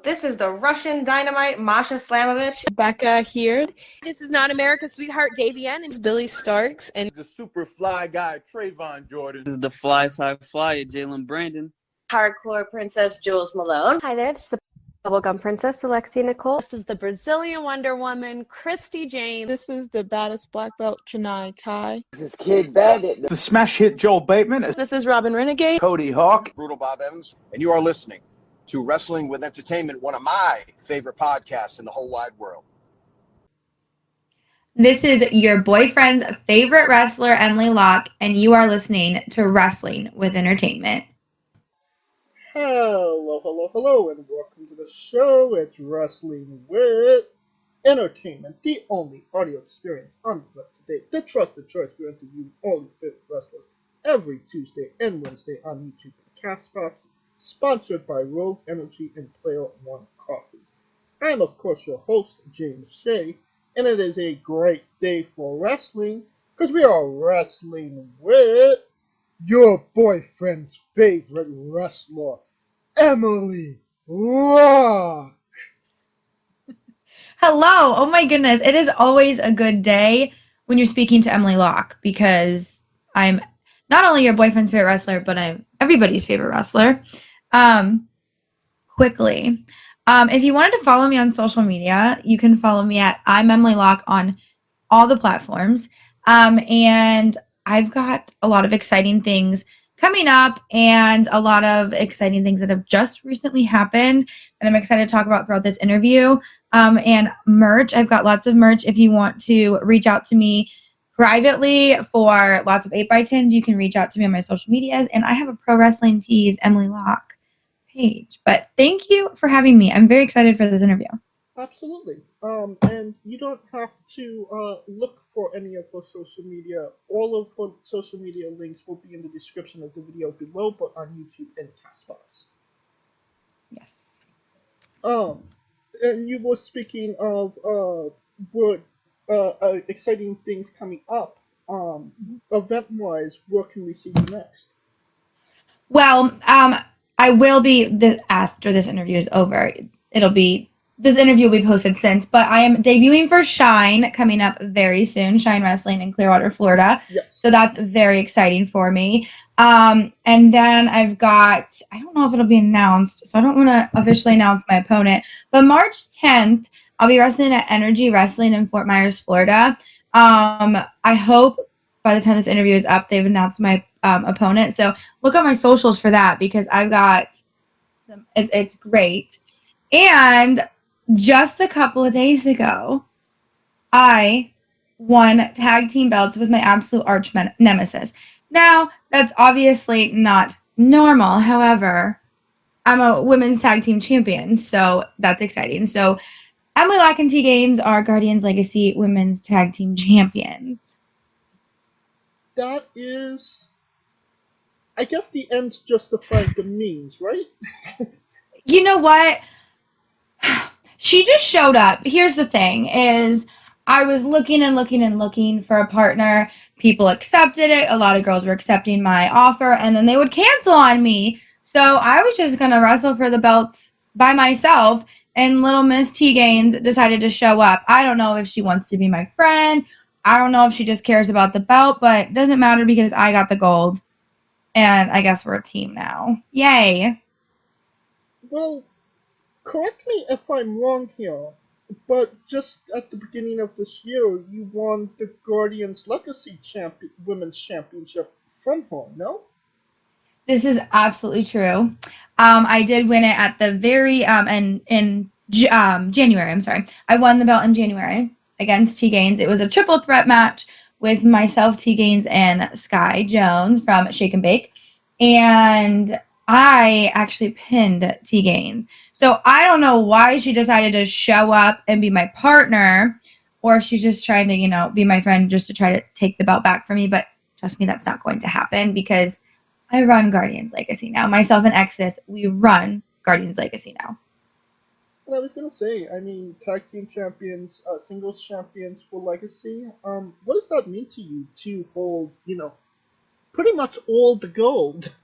This is the Russian Dynamite, Masha Slamovich. Becca here. This is not America's Sweetheart, Davian. It's Billy Starks. And the super fly guy, Trayvon Jordan. This is the fly side flyer, Jalen Brandon. Hardcore Princess, Jules Malone. Hi there, this is the Bubblegum Princess, Alexia Nicole. This is the Brazilian Wonder Woman, Christy Jane. This is the baddest black belt, Chennai Kai. This is Kid Bandit. The smash hit, Joel Bateman. This is Robin Renegade. Cody Hawk. Brutal Bob Evans. And you are listening to Wrestling with Entertainment, one of my favorite podcasts in the whole wide world. This is your boyfriend's favorite wrestler, Emily Locke, and you are listening to Wrestling with Entertainment. Hello, and welcome to the show. It's Wrestling with Entertainment, the only audio experience on the web today. The trusted choice for interviewing all your favorite wrestlers every Tuesday and Wednesday on YouTube and Castbox, sponsored by Rogue Energy and Player One Coffee. I am, of course, your host, James Shea, and it is a great day for wrestling because we are wrestling with your boyfriend's favorite wrestler, Emily Locke. Hello. Oh my goodness. It is always a good day when you're speaking to Emily Locke because I'm not only your boyfriend's favorite wrestler, but I'm everybody's favorite wrestler. Quickly. If you wanted to follow me on social media, you can follow me at I'm Emily Locke on all the platforms. And I've got a lot of exciting things coming up and a lot of exciting things that have just recently happened that I'm excited to talk about throughout this interview. And merch. I've got lots of merch. If you want to reach out to me privately for lots of 8x10s, you can reach out to me on my social medias. And I have a Pro Wrestling Tees Emily Locke page. But thank you for having me. I'm very excited for this interview. Absolutely. And you don't have to look for any of our social media. All of our social media links will be in the description of the video below, but on YouTube and Castbox. Yes. And you were speaking of exciting things coming up. Event-wise, where can we see you next? Well, I will be after this interview is over. This interview will be posted since, but I am debuting for Shine coming up very soon. Shine Wrestling in Clearwater, Florida. Yes. So that's very exciting for me. And then I've got, I don't know if it'll be announced, so I don't want to officially announce my opponent, but March 10th, I'll be wrestling at Energy Wrestling in Fort Myers, Florida. I hope by the time this interview is up, they've announced my opponent. So look at my socials for that because I've got it's great. And just a couple of days ago, I won tag team belts with my absolute arch nemesis. Now, that's obviously not normal. However, I'm a women's tag team champion, so that's exciting. So Emily Locke and T Gainz are Guardians Legacy women's tag team champions. That is, I guess the ends justify the means, right? You know what? She just showed up. Here's the thing is I was looking for a partner. People accepted it. A lot of girls were accepting my offer, and then they would cancel on me. So I was just going to wrestle for the belts by myself, and little Miss T Gainz decided to show up. I don't know if she wants to be my friend. I don't know if she just cares about the belt, but it doesn't matter because I got the gold. And I guess we're a team now. Yay. Well, correct me if I'm wrong here, but just at the beginning of this year, you won the Guardians Legacy Women's Championship from home, no? This is absolutely true. I did win it at the very in January. I'm sorry. I won the belt in January against T Gainz. It was a triple threat match with myself, T Gainz, and Skai Jones from Shake and Bake, and I actually pinned T Gainz. So I don't know why she decided to show up and be my partner, or if she's just trying to, be my friend just to try to take the belt back from me. But trust me, that's not going to happen because I run Guardians Legacy now. Myself and Exodus, we run Guardians Legacy now. Well, I was going to say, tag team champions, singles champions for Legacy. What does that mean to you to hold, pretty much all the gold?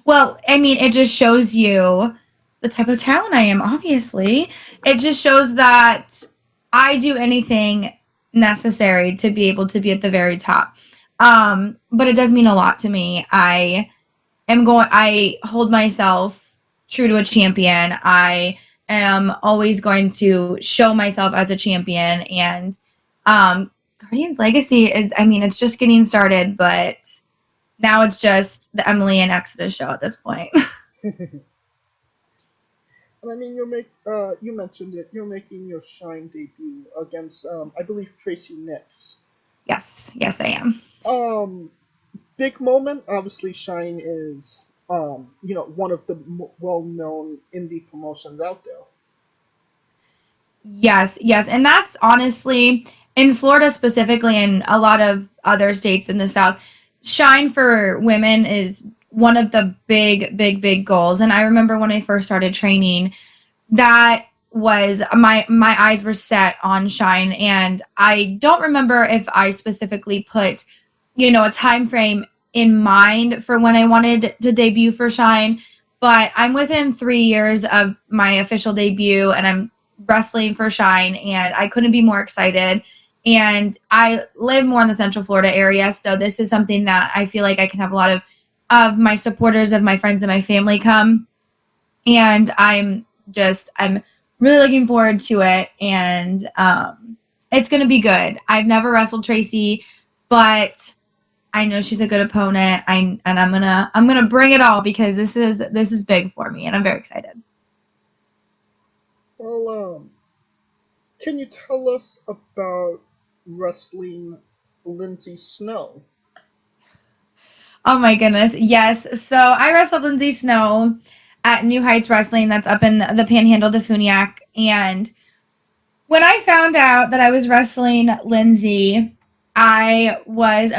Well, it just shows you the type of talent I am, obviously. It just shows that I do anything necessary to be able to be at the very top. But it does mean a lot to me. I hold myself true to a champion. I am always going to show myself as a champion. And Guardian's Legacy is, I mean, it's just getting started, but now it's just the Emily and Exodus show at this point. And I mean, you mentioned it. You're making your Shine debut against, I believe, Tracy Nix. Yes, I am. Big moment. Obviously, Shine is, one of the well-known indie promotions out there. Yes, and that's honestly in Florida specifically, and a lot of other states in the South. Shine for women is one of the big goals. And I remember when I first started training, that was my eyes were set on Shine, and I don't remember if I specifically put, a time frame in mind for when I wanted to debut for Shine, but I'm within 3 years of my official debut, and I'm wrestling for Shine, and I couldn't be more excited. And I live more in the Central Florida area, so this is something that I feel like I can have a lot of my supporters, of my friends and my family come. And I'm really looking forward to it, and it's going to be good. I've never wrestled Tracy, but I know she's a good opponent. I'm gonna bring it all, because this is big for me, and I'm very excited. Well, can you tell us about wrestling Lindsay Snow? Oh my goodness, yes. So I wrestled Lindsay Snow at New Heights Wrestling, that's up in the Panhandle de Funiac. And when I found out that I was wrestling Lindsay, I was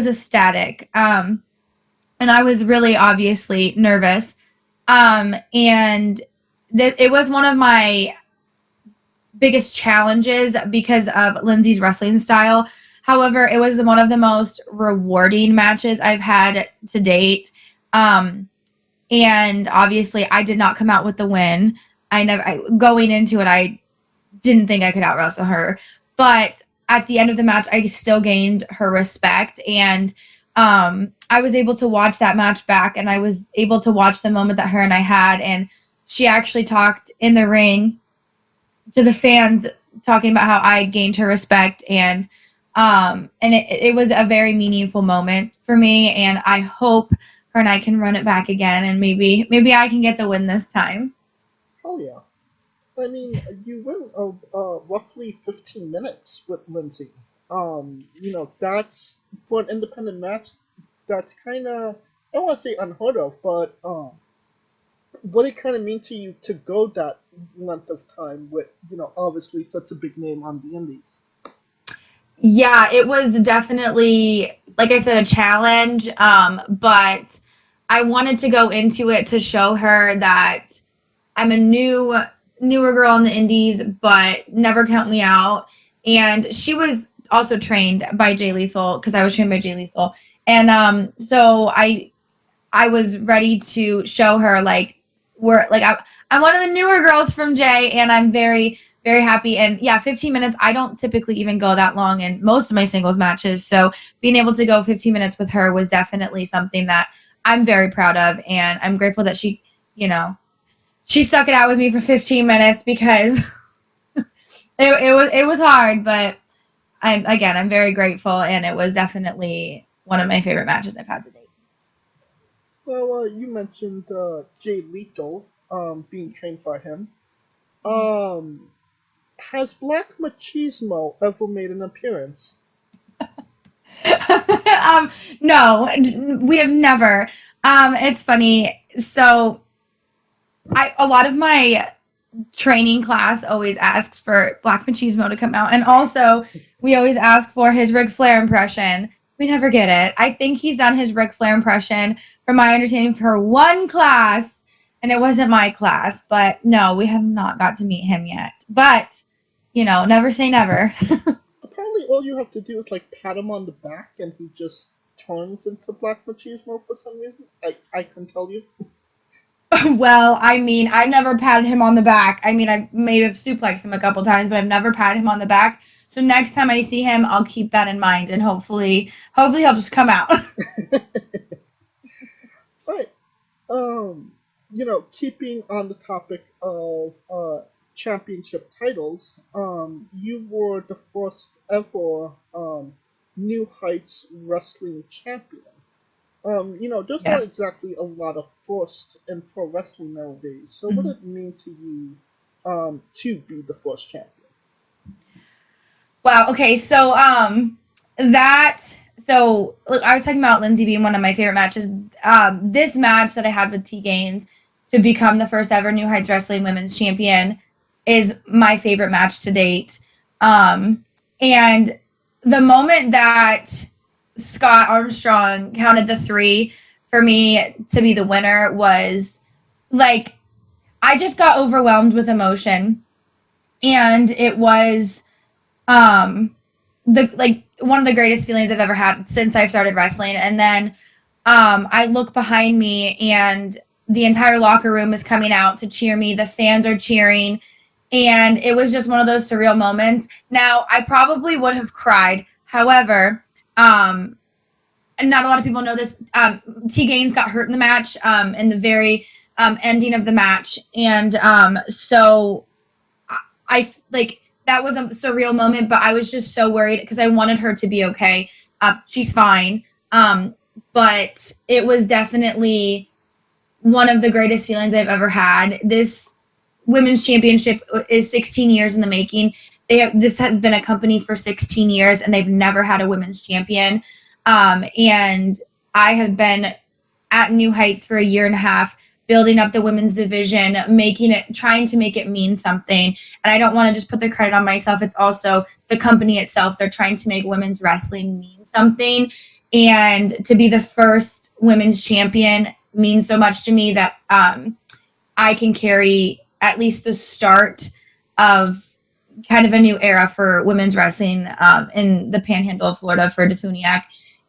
ecstatic. And I was really obviously nervous. And it was one of my biggest challenges because of Lindsay's wrestling style. However, it was one of the most rewarding matches I've had to date. And obviously I did not come out with the win. Going into it, I didn't think I could out wrestle her, but at the end of the match, I still gained her respect. And I was able to watch that match back, and I was able to watch the moment that her and I had. And she actually talked in the ring to the fans, talking about how I gained her respect. And it was a very meaningful moment for me. And I hope her and I can run it back again, and maybe I can get the win this time. Oh yeah. I mean, you went roughly 15 minutes with Lindsay. That's, for an independent match, that's kind of, I don't want to say unheard of, but what did it kind of mean to you to go that length of time with, obviously such a big name on the indies? Yeah, it was definitely, like I said, a challenge, but I wanted to go into it to show her that I'm a newer girl in the indies, but never count me out. And she was also trained by Jay Lethal, because I was trained by Jay Lethal. And so I was ready to show her, like, I'm one of the newer girls from Jay, and I'm very, very happy. And yeah, 15 minutes, I don't typically even go that long in most of my singles matches. So being able to go 15 minutes with her was definitely something that I'm very proud of. And I'm grateful that she stuck it out with me for 15 minutes, because it was hard, but I'm very grateful, and it was definitely one of my favorite matches I've had to date. Well, you mentioned Jay Lethal, being trained by him. Has Black Machismo ever made an appearance? No, we have never. It's funny. So a lot of my training class always asks for Black Machismo to come out, and also we always ask for his Ric Flair impression. We never get it. I think he's done his Ric Flair impression, from my understanding, for one class, and it wasn't my class. But no, we have not got to meet him yet. But never say never. Apparently, all you have to do is pat him on the back, and he just turns into Black Machismo for some reason. I can tell you. Well, I mean, I've never patted him on the back. I mean, I may have suplexed him a couple times, but I've never patted him on the back. So next time I see him, I'll keep that in mind, and hopefully he'll just come out. Right. Keeping on the topic of championship titles, you were the first ever New Heights Wrestling Champion. There's not exactly a lot of firsts in pro wrestling nowadays. So what did it mean to you to be the first champion? Wow. Okay. So look, I was talking about Lindsay being one of my favorite matches. This match that I had with T Gainz to become the first ever New Heights Wrestling Women's Champion is my favorite match to date. And the moment that Scott Armstrong counted the 3 for me to be the winner was like, I just got overwhelmed with emotion. And it was one of the greatest feelings I've ever had since I've started wrestling. And then I look behind me and the entire locker room is coming out to cheer me. The fans are cheering. And it was just one of those surreal moments. Now, I probably would have cried. However, and not a lot of people know this, T Gainz got hurt in the match in the very ending of the match. And so I that was a surreal moment, but I was just so worried because I wanted her to be okay. She's fine. But it was definitely one of the greatest feelings I've ever had. This women's championship is 16 years in the making. This has been a company for 16 years, and they've never had a women's champion. And I have been at New Heights for a year and a half, building up the women's division, trying to make it mean something. And I don't want to just put the credit on myself. It's also the company itself. They're trying to make women's wrestling mean something. And to be the first women's champion means so much to me that I can carry at least the start of kind of a new era for women's wrestling in the Panhandle of Florida for Defuniak.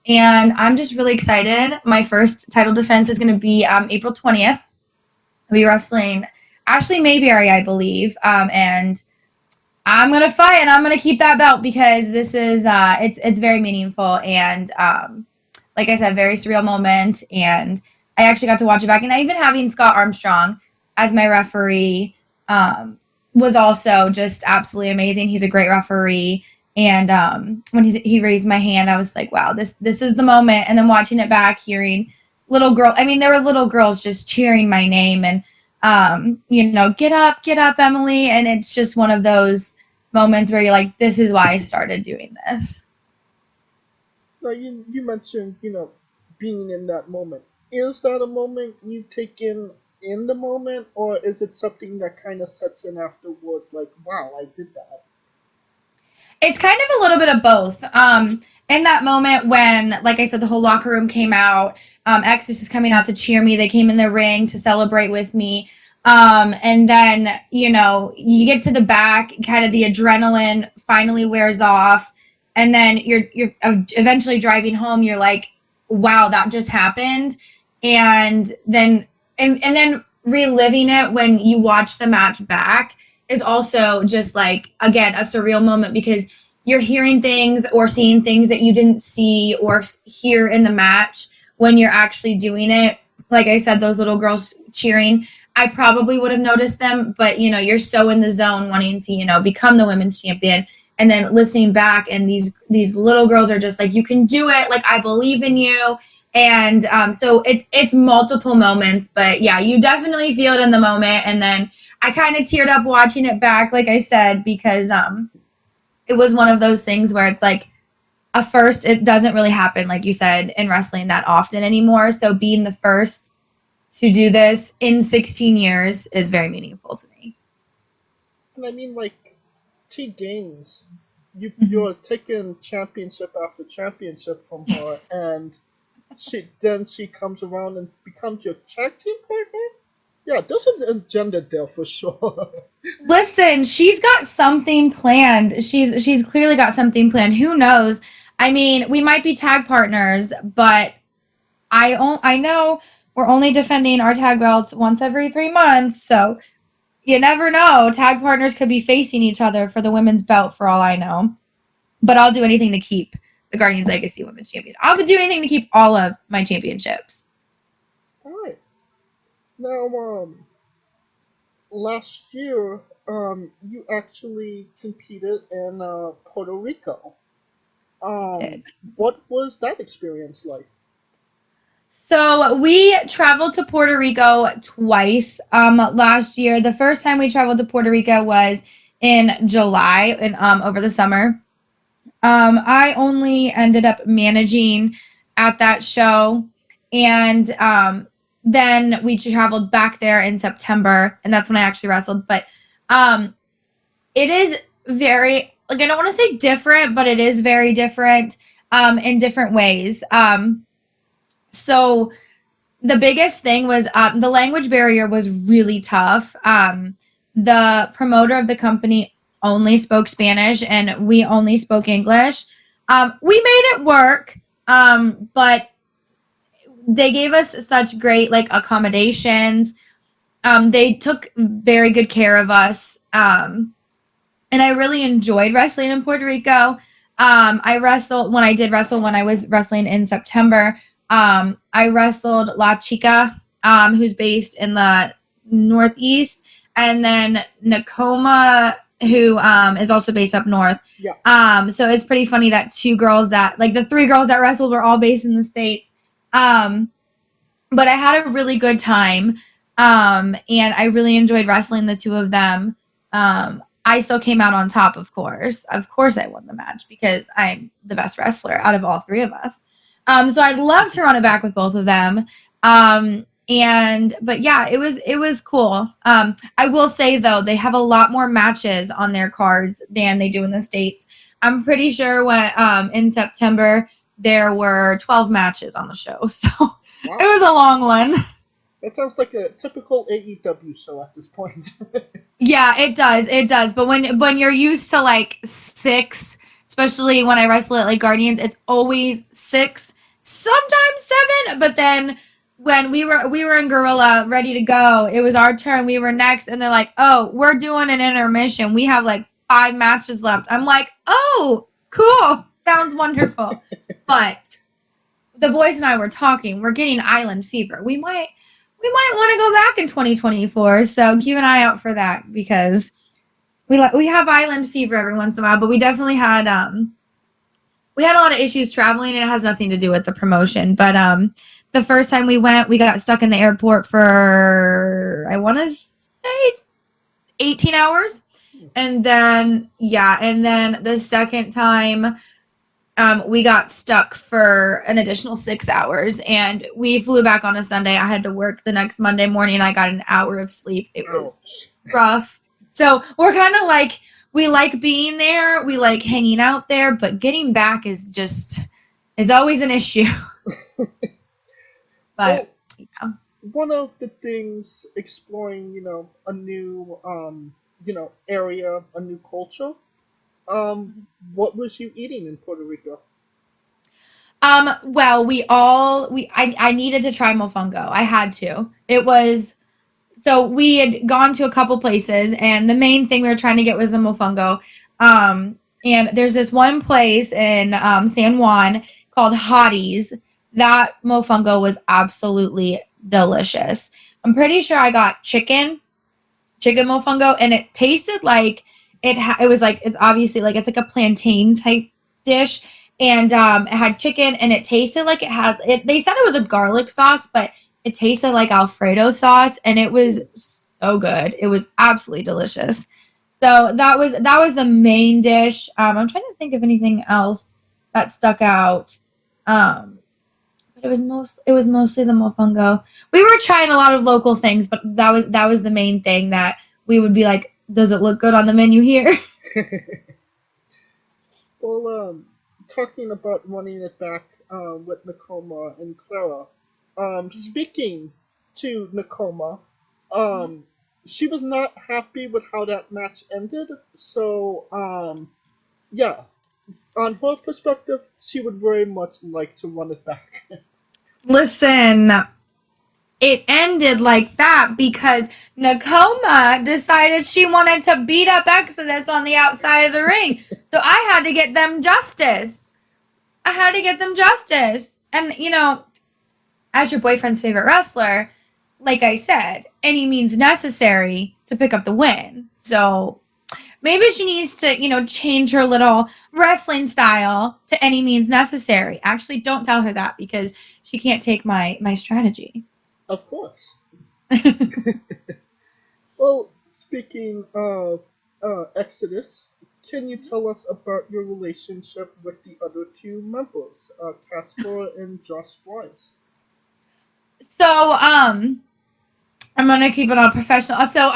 And I'm just really excited. My first title defense is going to be April 20th. I'll be wrestling Ashley Mayberry, I believe. And I'm going to fight, and I'm going to keep that belt because this is, it's very meaningful. And like I said, very surreal moment. And I actually got to watch it back. And even having Scott Armstrong as my referee was also just absolutely amazing. He's a great referee. And when he raised my hand, I was like, wow, this is the moment. And then watching it back, hearing there were little girls just cheering my name and, get up, Emily. And it's just one of those moments where you're like, this is why I started doing this. Now, you mentioned, being in that moment. Is that a moment you take in the moment, or is it something that kind of sets in afterwards, like, wow, I did that? It's kind of a little bit of both. In that moment when, like I said, the whole locker room came out, Exodus is coming out to cheer me. They came in the ring to celebrate with me. And then, you get to the back, kind of the adrenaline finally wears off. And then you're eventually driving home. You're like, wow, that just happened. And then reliving it when you watch the match back is also just like, again, a surreal moment because you're hearing things or seeing things that you didn't see or hear in the match when you're actually doing it. Like I said, those little girls cheering, I probably would have noticed them, but you're so in the zone wanting to, become the women's champion. And then listening back, and these little girls are just like, you can do it. Like, I believe in you. And so it's multiple moments, but yeah, you definitely feel it in the moment. And then I kind of teared up watching it back, like I said, because it was one of those things where it's like, a first, it doesn't really happen, like you said, in wrestling that often anymore. So being the first to do this in 16 years is very meaningful to me. And I mean, like, T Gainz, you're taking championship after championship from her, and she comes around and becomes your tag team partner? Yeah, there's an agenda there for sure. Listen, she's got something planned. She's clearly got something planned. Who knows? I mean, we might be tag partners, but I know we're only defending our tag belts once every 3 months, so you never know. Tag partners could be facing each other for the women's belt for all I know. But I'll do anything to keep the Guardians Legacy Women's Champion. I'll do anything to keep all of my championships. All right. Now, last year, you actually competed in Puerto Rico. What was that experience like? So we traveled to Puerto Rico twice last year. The first time we traveled to Puerto Rico was in July and over the summer. I only ended up managing at that show, and then we traveled back there in September, and that's when I actually wrestled. But it is very, like, I don't want to say different, but it is very different in different ways. So the biggest thing was the language barrier was really tough. The promoter of the company only spoke Spanish, and we only spoke English. We made it work, but they gave us such great, like, accommodations. They took very good care of us, and I really enjoyed wrestling in Puerto Rico. When I was wrestling in September, I wrestled La Chica, who's based in the Northeast, and then Nakoma, who is also based up north. Yeah. So it's pretty funny that the 3 girls that wrestled were all based in the States. But I had a really good time, and I really enjoyed wrestling the 2 of them. I still came out on top, of course. Of course I won the match because I'm the best wrestler out of all 3 of us. So I'd love to run it back with both of them. But yeah, it was cool. I will say though, they have a lot more matches on their cards than they do in the States. I'm pretty sure when in September there were 12 matches on the show. So wow. It was a long one. That sounds like a typical AEW show at this point. Yeah, it does. But when you're used to like 6, especially when I wrestle at like Guardians, it's always 6, sometimes 7. But then when we were in Gorilla ready to go, it was our turn. We were next, and they're like, "Oh, we're doing an intermission. We have like 5 matches left." I'm like, "Oh, cool. Sounds wonderful." But the boys and I were talking. We're getting island fever. We might want to go back in 2024. So keep an eye out for that, because we have island fever every once in a while. But we definitely had a lot of issues traveling, and it has nothing to do with the promotion. But the first time we went, we got stuck in the airport for, I want to say, 18 hours. And then the second time, we got stuck for an additional 6 hours, and we flew back on a Sunday. I had to work the next Monday morning, and I got an hour of sleep. It was rough. So we're kind of like, we like being there, we like hanging out there, but getting back is always an issue. But yeah. One of the things exploring, a new, area, a new culture. What was you eating in Puerto Rico? Well, I needed to try mofongo. I had to. So we had gone to a couple places, and the main thing we were trying to get was the mofongo. And there's this one place in San Juan called Hotties. That mofongo was absolutely delicious. I'm pretty sure I got chicken mofongo, and it tasted like it was like, it's obviously like, it's like a plantain type dish, and it had chicken, and it tasted like they said it was a garlic sauce, but it tasted like Alfredo sauce, and it was so good. It was absolutely delicious. So that was the main dish. I'm trying to think of anything else that stuck out. But it was mostly the mofongo. We were trying a lot of local things, but that was the main thing that we would be like, does it look good on the menu here? Well, talking about running it back with Nakoma and Clara, speaking to Nakoma, she was not happy with how that match ended, so, yeah, on her perspective, she would very much like to run it back. Listen, it ended like that because Nakoma decided she wanted to beat up Exodus on the outside of the ring. So I had to get them justice. And, you know, as your boyfriend's favorite wrestler, like I said, any means necessary to pick up the win. So maybe she needs to, you know, change her little wrestling style to any means necessary. Actually, don't tell her that because she can't take my strategy. Of course. Well, speaking of Exodus, can you tell us about your relationship with the other two members, Casper and Josh Wise? So, I'm gonna keep it all professional. So,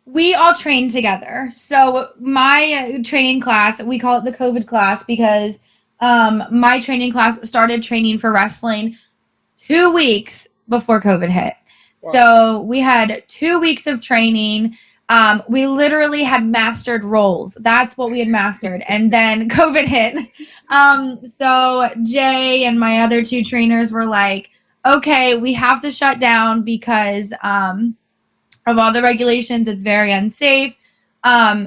we all train together. So, my training class, we call it the COVID class because my training class started training for wrestling 2 weeks before COVID hit. Wow. So, we had 2 weeks of training. We literally had mastered roles. That's what we had mastered. And then COVID hit. So Jay and my other two trainers were like, okay, we have to shut down because of all the regulations. It's very unsafe.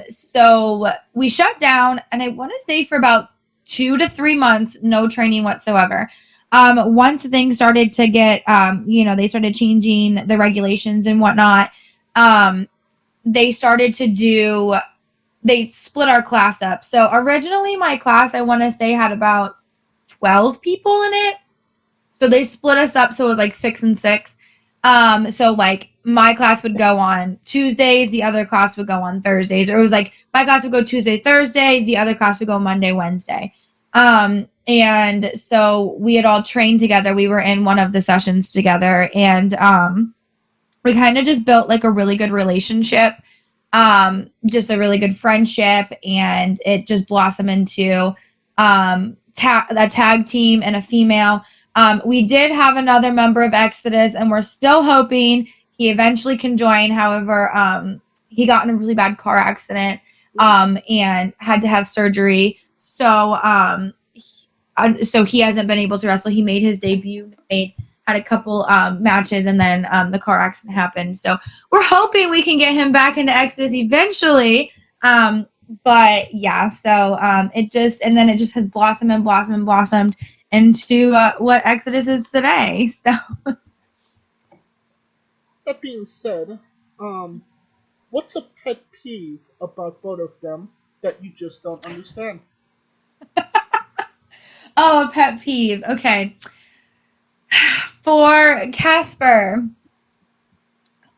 So we shut down, and I want to say for about 2 to 3 months, no training whatsoever. Once things started to get, they started changing the regulations and whatnot, they split our class up. So originally my class, I want to say, had about 12 people in it. So they split us up. So it was like 6 and 6. So like my class would go on Tuesdays, the other class would go on Thursdays, or it was like my class would go Tuesday, Thursday, the other class would go Monday, Wednesday. And so we had all trained together. We were in one of the sessions together, and we kind of just built like a really good relationship, just a really good friendship, and it just blossomed into a tag team and a female. We did have another member of Exodus, and we're still hoping he eventually can join. However, he got in a really bad car accident and had to have surgery. So he hasn't been able to wrestle. He made his debut, had a couple matches, and then the car accident happened. So we're hoping we can get him back into Exodus eventually. But yeah, so it just has blossomed and blossomed and blossomed into what Exodus is today. So that being said, what's a pet peeve about both of them that you just don't understand? Oh, a pet peeve. Okay. For Casper.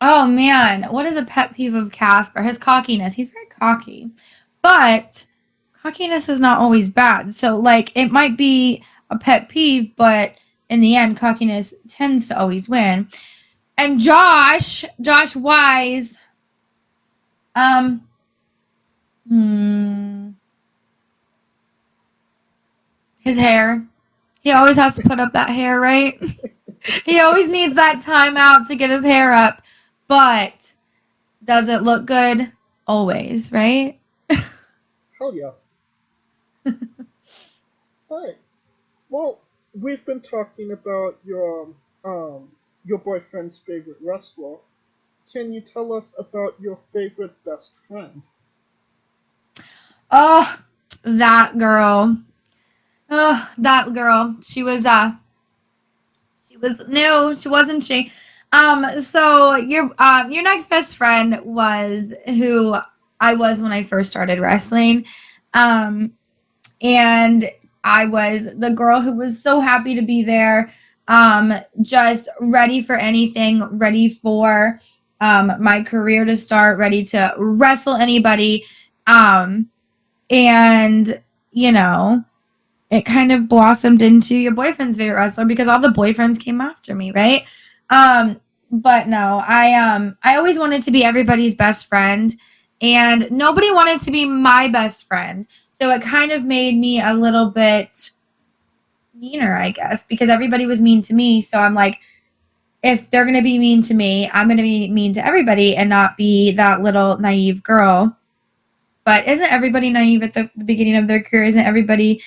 Oh man, what is a pet peeve of Casper? His cockiness. He's very cocky. But cockiness is not always bad. So like it might be a pet peeve, but in the end, cockiness tends to always win. And Josh Wise, his hair. He always has to put up that hair, right? He always needs that time out to get his hair up. But does it look good? Always, right? Hell yeah. Alright. Well, we've been talking about your boyfriend's favorite wrestler. Can you tell us about your favorite best friend? Oh, that girl. Oh, that girl. She was new, wasn't she? So your next best friend was who I was when I first started wrestling. And I was the girl who was so happy to be there. Just ready for anything, ready for my career to start, ready to wrestle anybody. And you know, it kind of blossomed into your boyfriend's favorite wrestler because all the boyfriends came after me, right? But no, I always wanted to be everybody's best friend, and nobody wanted to be my best friend. So it kind of made me a little bit meaner, I guess, because everybody was mean to me. So I'm like, if they're going to be mean to me, I'm going to be mean to everybody and not be that little naive girl. But isn't everybody naive at the beginning of their career? Isn't everybody,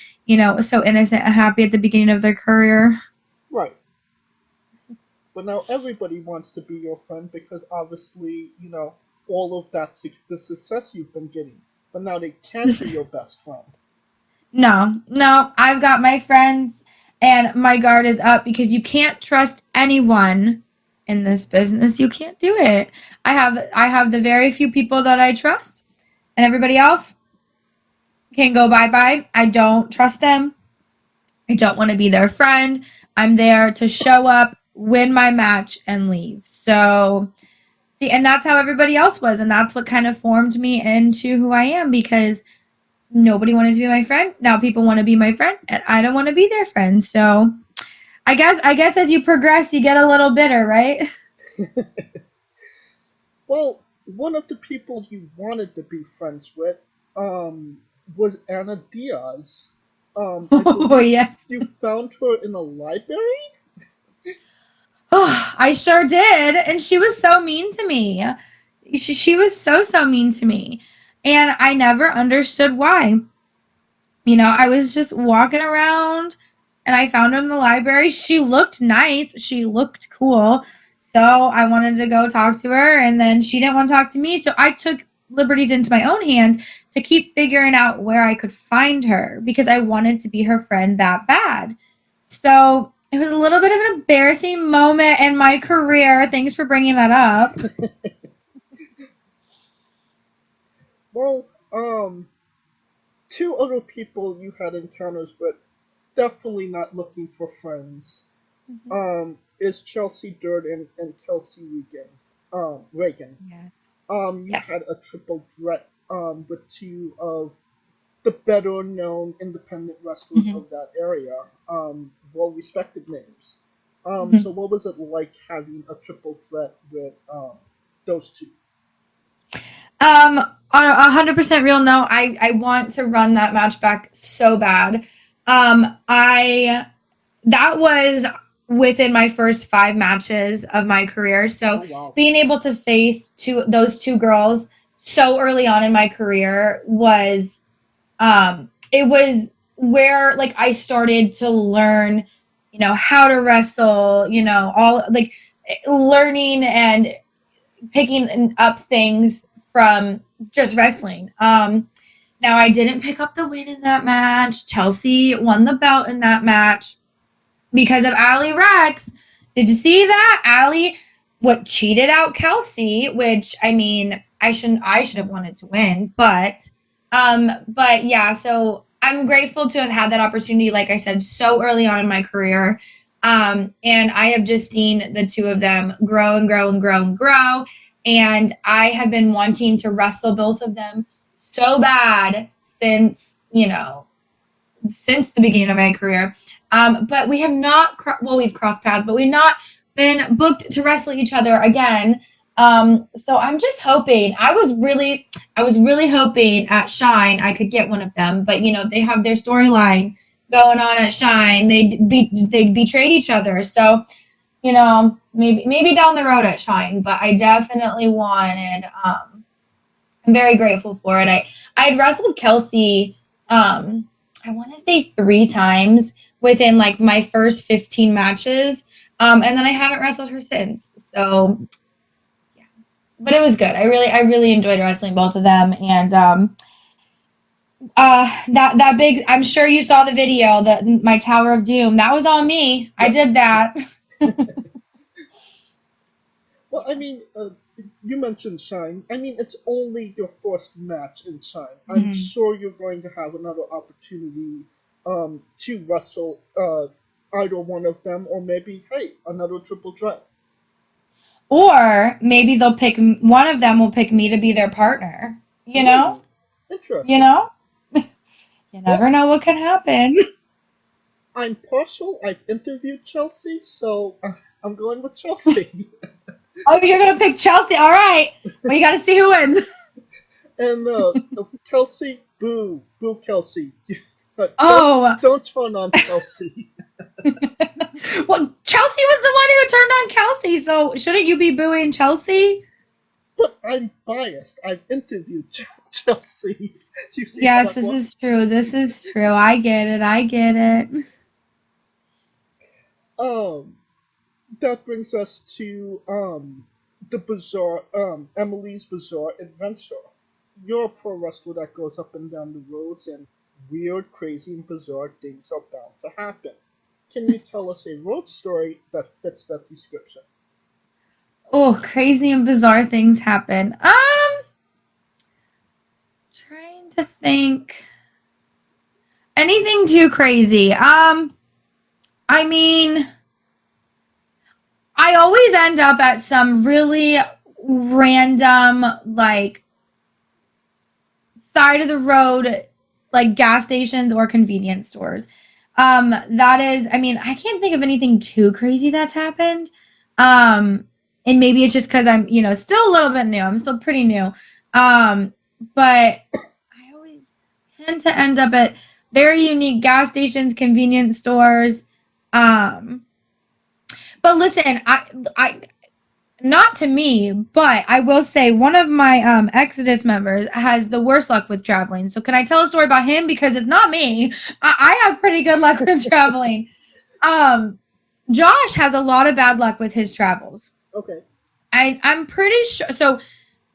so innocent and happy at the beginning of their career? Right. But now everybody wants to be your friend because obviously, all of the success you've been getting. But now they can't be your best friend. No, I've got my friends and my guard is up because you can't trust anyone in this business. You can't do it. I have the very few people that I trust, and everybody else can go bye-bye. I don't trust them. I don't want to be their friend. I'm there to show up, win my match, and leave. So, see, and that's how everybody else was, and that's what kind of formed me into who I am because nobody wanted to be my friend. Now people want to be my friend, and I don't want to be their friend. So, I guess as you progress, you get a little bitter, right? Well, one of the people you wanted to be friends with was Anna Diaz. Oh, yeah. You found her in a library? Oh, I sure did. And she was so mean to me. She was so mean to me. And I never understood why. I was just walking around and I found her in the library. She looked nice. She looked cool. So I wanted to go talk to her, and then she didn't want to talk to me. So I took liberties into my own hands to keep figuring out where I could find her because I wanted to be her friend that bad. So it was a little bit of an embarrassing moment in my career. Thanks for bringing that up. Well, two other people you had encounters with, definitely not looking for friends, is Chelsea Durden and Kelsey Reagan. Yeah. You had a triple threat with two of the better known independent wrestlers of that area, well respected names. So what was it like having a triple threat with those two? On a 100% real note, I want to run that match back so bad. That was within my first 5 matches of my career. So being able to face those two girls so early on in my career was, it was where like I started to learn, how to wrestle, all like learning and picking up things from just wrestling. Now I didn't pick up the win in that match. Chelsea won the belt in that match because of Allie Rex. Did you see that? Allie cheated out Kelsey, which I mean, I should have wanted to win, but yeah, so I'm grateful to have had that opportunity, like I said, so early on in my career. And I have just seen the two of them grow and grow and grow and grow. And I have been wanting to wrestle both of them so bad since the beginning of my career. But we have not, we've crossed paths, but we've not been booked to wrestle each other again. So I'm just hoping, I was really hoping at Shine I could get one of them, but they have their storyline going on at Shine. They betrayed each other. So, maybe down the road at Shine, but I definitely wanted, I'm very grateful for it. I had wrestled Kelsey, I want to say 3 times within like my first 15 matches. And then I haven't wrestled her since. So yeah, but it was good. I really enjoyed wrestling both of them. And, that big, I'm sure you saw the video, my Tower of Doom, that was all me. I did that. Well, I mean, you mentioned Shine. I mean, it's only your first match in Shine. I'm sure you're going to have another opportunity to wrestle either one of them, or maybe, hey, another triple threat. Or maybe one of them will pick me to be their partner. Interesting. You never know what can happen. I'm partial. I've interviewed Chelsea, so I'm going with Chelsea. Oh, you're going to pick Chelsea. All right. Well, you got to see who wins. And Kelsey, boo Kelsey. Don't turn on Kelsey. Well, Chelsea was the one who turned on Kelsey, so shouldn't you be booing Chelsea? But I'm biased. I've interviewed Chelsea. Yes, this is true. This is true. I get it. that brings us to the bizarre Emily's Bizarre Adventure. You're a pro wrestler that goes up and down the roads, and weird, crazy, and bizarre things are bound to happen. Can you tell us a road story that fits that description? Oh, crazy and bizarre things happen. Trying to think. Anything too crazy. I mean, I always end up at some really random, like, side of the road, like gas stations or convenience stores. That is, I mean, I can't think of anything too crazy that's happened. And maybe it's just because I'm, still a little bit new. I'm still pretty new. But I always tend to end up at very unique gas stations, convenience stores. But listen, I not to me, but I will say one of my Exodus members has the worst luck with traveling. So can I tell a story about him? Because it's not me. I have pretty good luck with traveling. Josh has a lot of bad luck with his travels. Okay. I'm pretty sure. So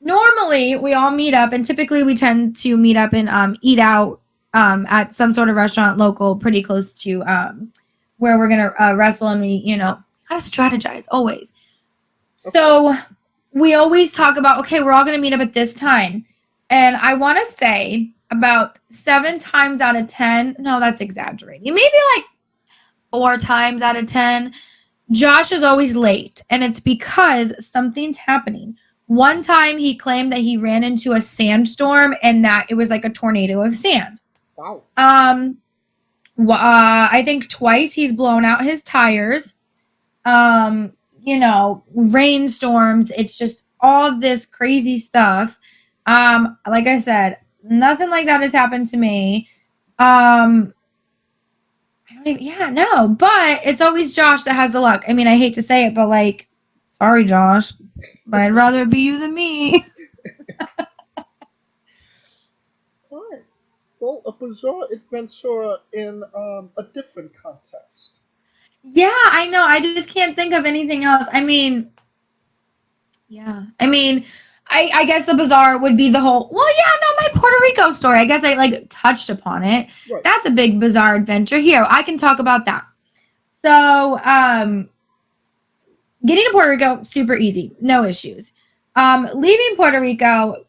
normally we all meet up, and typically we tend to meet up and eat out at some sort of restaurant local, pretty close to where we're gonna wrestle, and we gotta strategize always. Okay. So we always talk about, okay, we're all gonna meet up at this time, and I want to say about 7 times out of 10. No, that's exaggerating. Maybe like 4 times out of 10. Josh is always late, and it's because something's happening. One time he claimed that he ran into a sandstorm and that it was like a tornado of sand. Wow. I think twice he's blown out his tires. Rainstorms. It's just all this crazy stuff. Like I said, nothing like that has happened to me. But it's always Josh that has the luck. I mean, I hate to say it, but like, sorry, Josh, but I'd rather it be you than me. All right. Well, a bizarre adventure in a different context. Yeah, I know. I just can't think of anything else. I mean, I guess the bizarre would be the whole, my Puerto Rico story. I guess I touched upon it. Right. That's a big bizarre adventure. Here, I can talk about that. So, getting to Puerto Rico, super easy. No issues. Leaving Puerto Rico,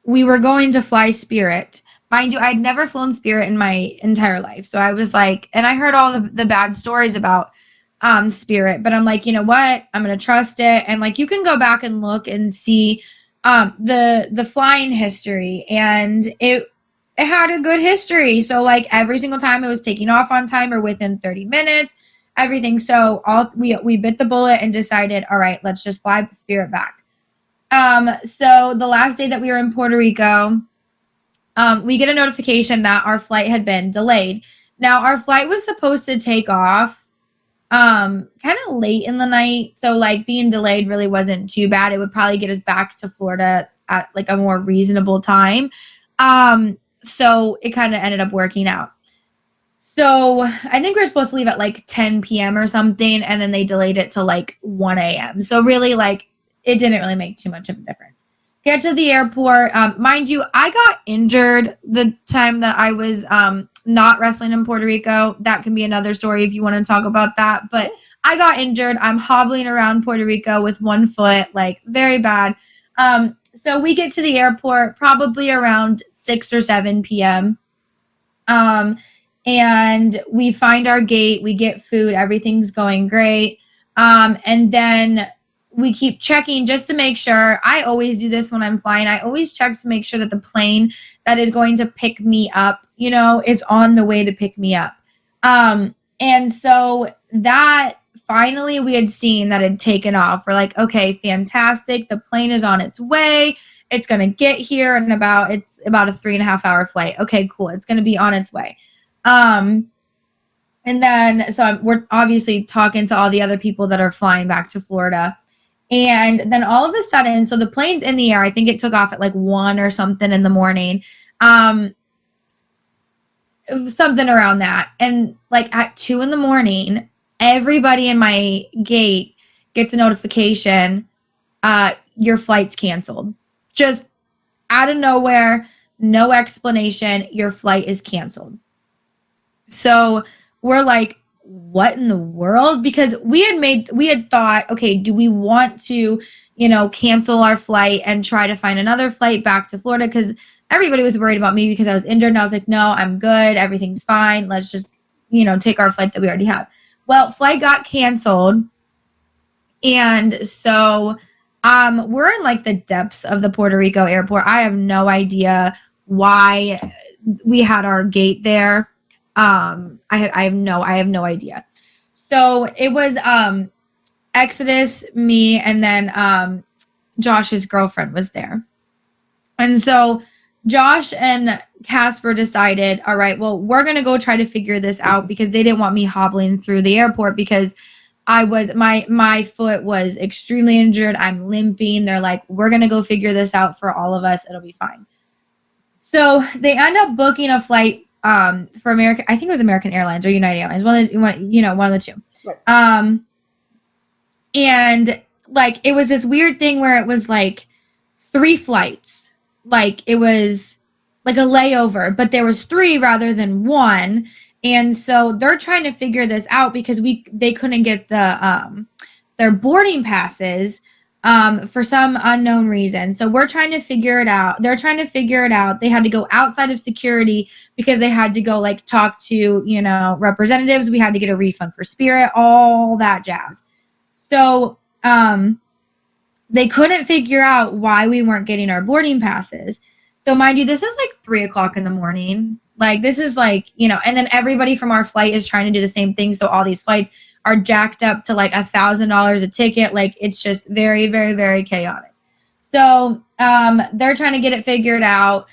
we were going to fly Spirit. Mind you, I'd never flown Spirit in my entire life. So I was like, and I heard all the bad stories about Spirit, but I'm like, you know what? I'm going to trust it. And like, you can go back and look and see the flying history, and it had a good history. So like every single time it was taking off on time or within 30 minutes, everything. So we bit the bullet and decided, all right, let's just fly Spirit back. So the last day that we were in Puerto Rico, we get a notification that our flight had been delayed. Now our flight was supposed to take off kind of late in the night. So like being delayed really wasn't too bad. It would probably get us back to Florida at like a more reasonable time. So it kind of ended up working out. So I think we were supposed to leave at like 10 p.m. or something, and then they delayed it to like 1 a.m. So really like it didn't really make too much of a difference. Get to the airport. Mind you, I got injured the time that I was not wrestling in Puerto Rico. That can be another story if you want to talk about that. But I got injured. I'm hobbling around Puerto Rico with one foot, like very bad. So we get to the airport probably around 6 or 7 p.m. And we find our gate. We get food. Everything's going great. And then we keep checking just to make sure. I always do this when I'm flying. I always check to make sure that the plane that is going to pick me up, is on the way to pick me up. And so that finally we had seen that had taken off. We're like, okay, fantastic. The plane is on its way. It's going to get here in about a 3.5 hour flight. Okay, cool. It's going to be on its way. And then, we're obviously talking to all the other people that are flying back to Florida. And then all of a sudden, so the plane's in the air. I think it took off at like 1 or something in the morning. Something around that. And like at 2 in the morning, everybody in my gate gets a notification, your flight's canceled. Just out of nowhere, no explanation, your flight is canceled. So we're like, what in the world? Because we had thought, okay, do we want to, cancel our flight and try to find another flight back to Florida? Because everybody was worried about me because I was injured, and I was like, no, I'm good. Everything's fine. Let's just, take our flight that we already have. Well, flight got canceled. And so we're in like the depths of the Puerto Rico airport. I have no idea why we had our gate there. I have no idea. So it was Exodus, me, and then Josh's girlfriend was there. And so Josh and Casper decided, all right, well, we're going to go try to figure this out, because they didn't want me hobbling through the airport because my foot was extremely injured. I'm limping. They're like, we're going to go figure this out for all of us. It'll be fine. So they end up booking a flight for American, I think it was American Airlines or United Airlines, one of the two. Right. And like, it was this weird thing where it was like 3 flights. Like, it was like a layover, but there was 3 rather than 1. And so they're trying to figure this out because they couldn't get their boarding passes for some unknown reason. So we're trying to figure it out. They're trying to figure it out. They had to go outside of security because they had to go like talk to, representatives. We had to get a refund for Spirit, all that jazz. So they couldn't figure out why we weren't getting our boarding passes. So mind you, this is like 3:00 in the morning. Like, this is like, and then everybody from our flight is trying to do the same thing. So all these flights are jacked up to like $1,000 a ticket. Like, it's just very, very, very chaotic. So they're trying to get it figured out.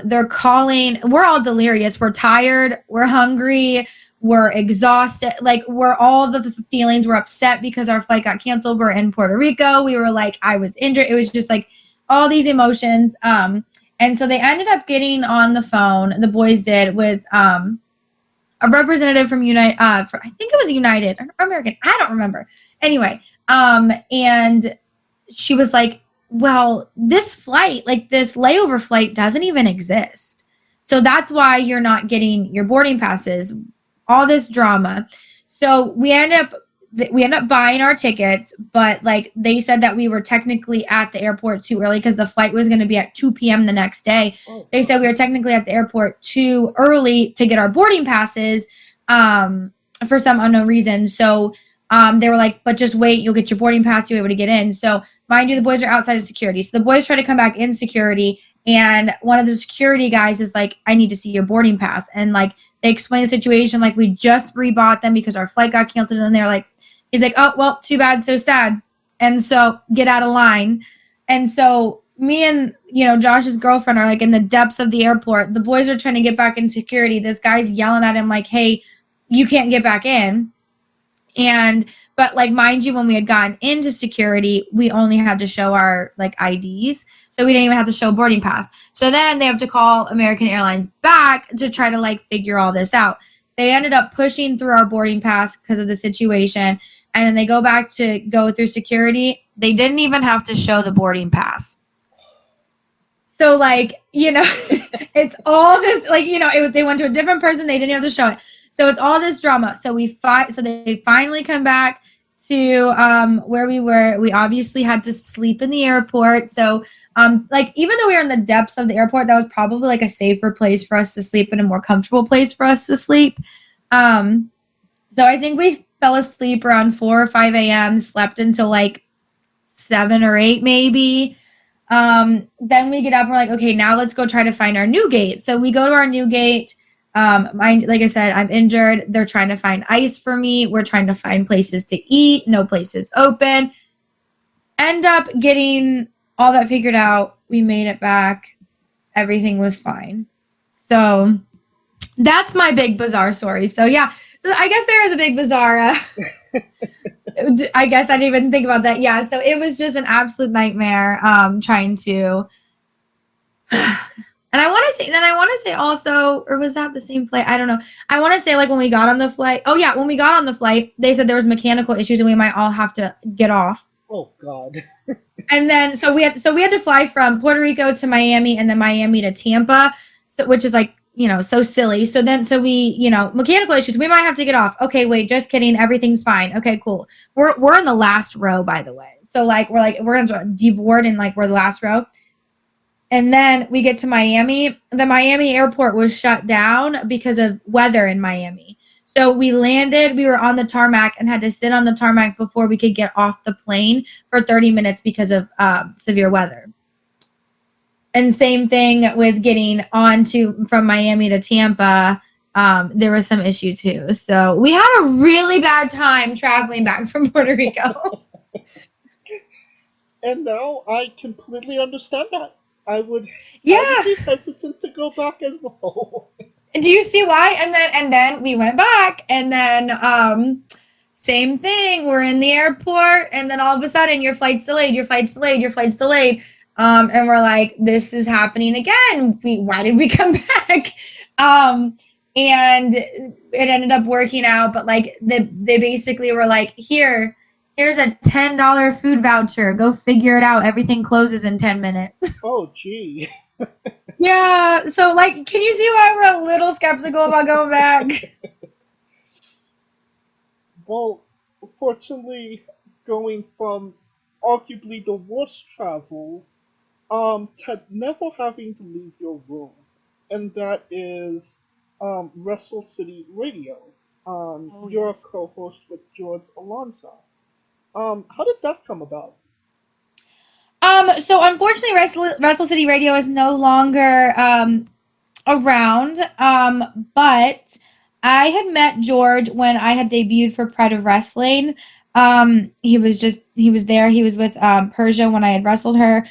They're calling. We're all delirious. We're tired. We're hungry. We're exhausted. Like, we're all the feelings. We're upset because our flight got canceled. We're in Puerto Rico. We were like, I was injured. It was just like all these emotions. And so they ended up getting on the phone, the boys did, with a representative from United, I think it was United or American, I don't remember. Anyway, and she was like, well, this flight, like this layover flight, doesn't even exist. So that's why you're not getting your boarding passes, all this drama. So we end up buying our tickets, but like they said that we were technically at the airport too early because the flight was going to be at 2 p.m. the next day. They said we were technically at the airport too early to get our boarding passes for some unknown reason. So they were like, but just wait, you'll get your boarding pass, you'll be able to get in. So mind you, the boys are outside of security. So the boys try to come back in security, and one of the security guys is like, I need to see your boarding pass. And like, they explain the situation, like we just rebought them because our flight got canceled, and they're like, he's like, oh, well, too bad, so sad. And so get out of line. And so me and, Josh's girlfriend are like in the depths of the airport. The boys are trying to get back in security. This guy's yelling at him like, hey, you can't get back in. But like, mind you, when we had gotten into security, we only had to show our like IDs. So we didn't even have to show a boarding pass. So then they have to call American Airlines back to try to like figure all this out. They ended up pushing through our boarding pass because of the situation. And then they go back to go through security. They didn't even have to show the boarding pass. So like, it's all this, like, they went to a different person. They didn't have to show it. So it's all this drama. So they finally come back to where we were. We obviously had to sleep in the airport. So like, even though we were in the depths of the airport, that was probably like a safer place for us to sleep and a more comfortable place for us to sleep. So I think we fell asleep around 4 or 5 a.m., slept until like 7 or 8 maybe. Then we get up and we're like, okay, now let's go try to find our new gate. So we go to our new gate. Like I said, I'm injured. They're trying to find ice for me. We're trying to find places to eat. No places open. End up getting all that figured out. We made it back. Everything was fine. So that's my big bizarre story. So yeah. So I guess there is a big bizarre. I guess I didn't even think about that. Yeah. So it was just an absolute nightmare trying to And I want to say also, or was that the same flight? I don't know. I want to say like when we got on the flight. Oh yeah, when we got on the flight, they said there was mechanical issues and we might all have to get off. Oh God. And then so we had to fly from Puerto Rico to Miami and then Miami to Tampa, so, which is like, you know, so silly. So we, you know, mechanical issues. We might have to get off. Okay, wait, just kidding. Everything's fine. Okay, cool. We're in the last row, by the way. So we're gonna deboard and like we're the last row. And then we get to Miami. The Miami airport was shut down because of weather in Miami. So we landed, we were on the tarmac and had to sit on the tarmac before we could get off the plane for 30 minutes because of severe weather. And same thing with getting from Miami to Tampa. There was some issue too. So we had a really bad time traveling back from Puerto Rico. And now I completely understand that. I would be hesitant to go back as well. Do you see why? And then we went back, and then same thing. We're in the airport, and then all of a sudden your flight's delayed. And we're like, this is happening again. Why did we come back? And it ended up working out, but like they basically were like, here's a $10 food voucher. Go figure it out. Everything closes in 10 minutes. Oh, gee. Yeah. So, like, can you see why we're a little skeptical about going back? Well, fortunately, going from arguably the worst travel to never having to leave your room, and that is Wrestle City Radio. You're a co-host with George Alonso. How did that come about? So unfortunately, Wrestle City Radio is no longer around. But I had met George when I had debuted for Pride of Wrestling. He was there. He was with Persia when I had wrestled her.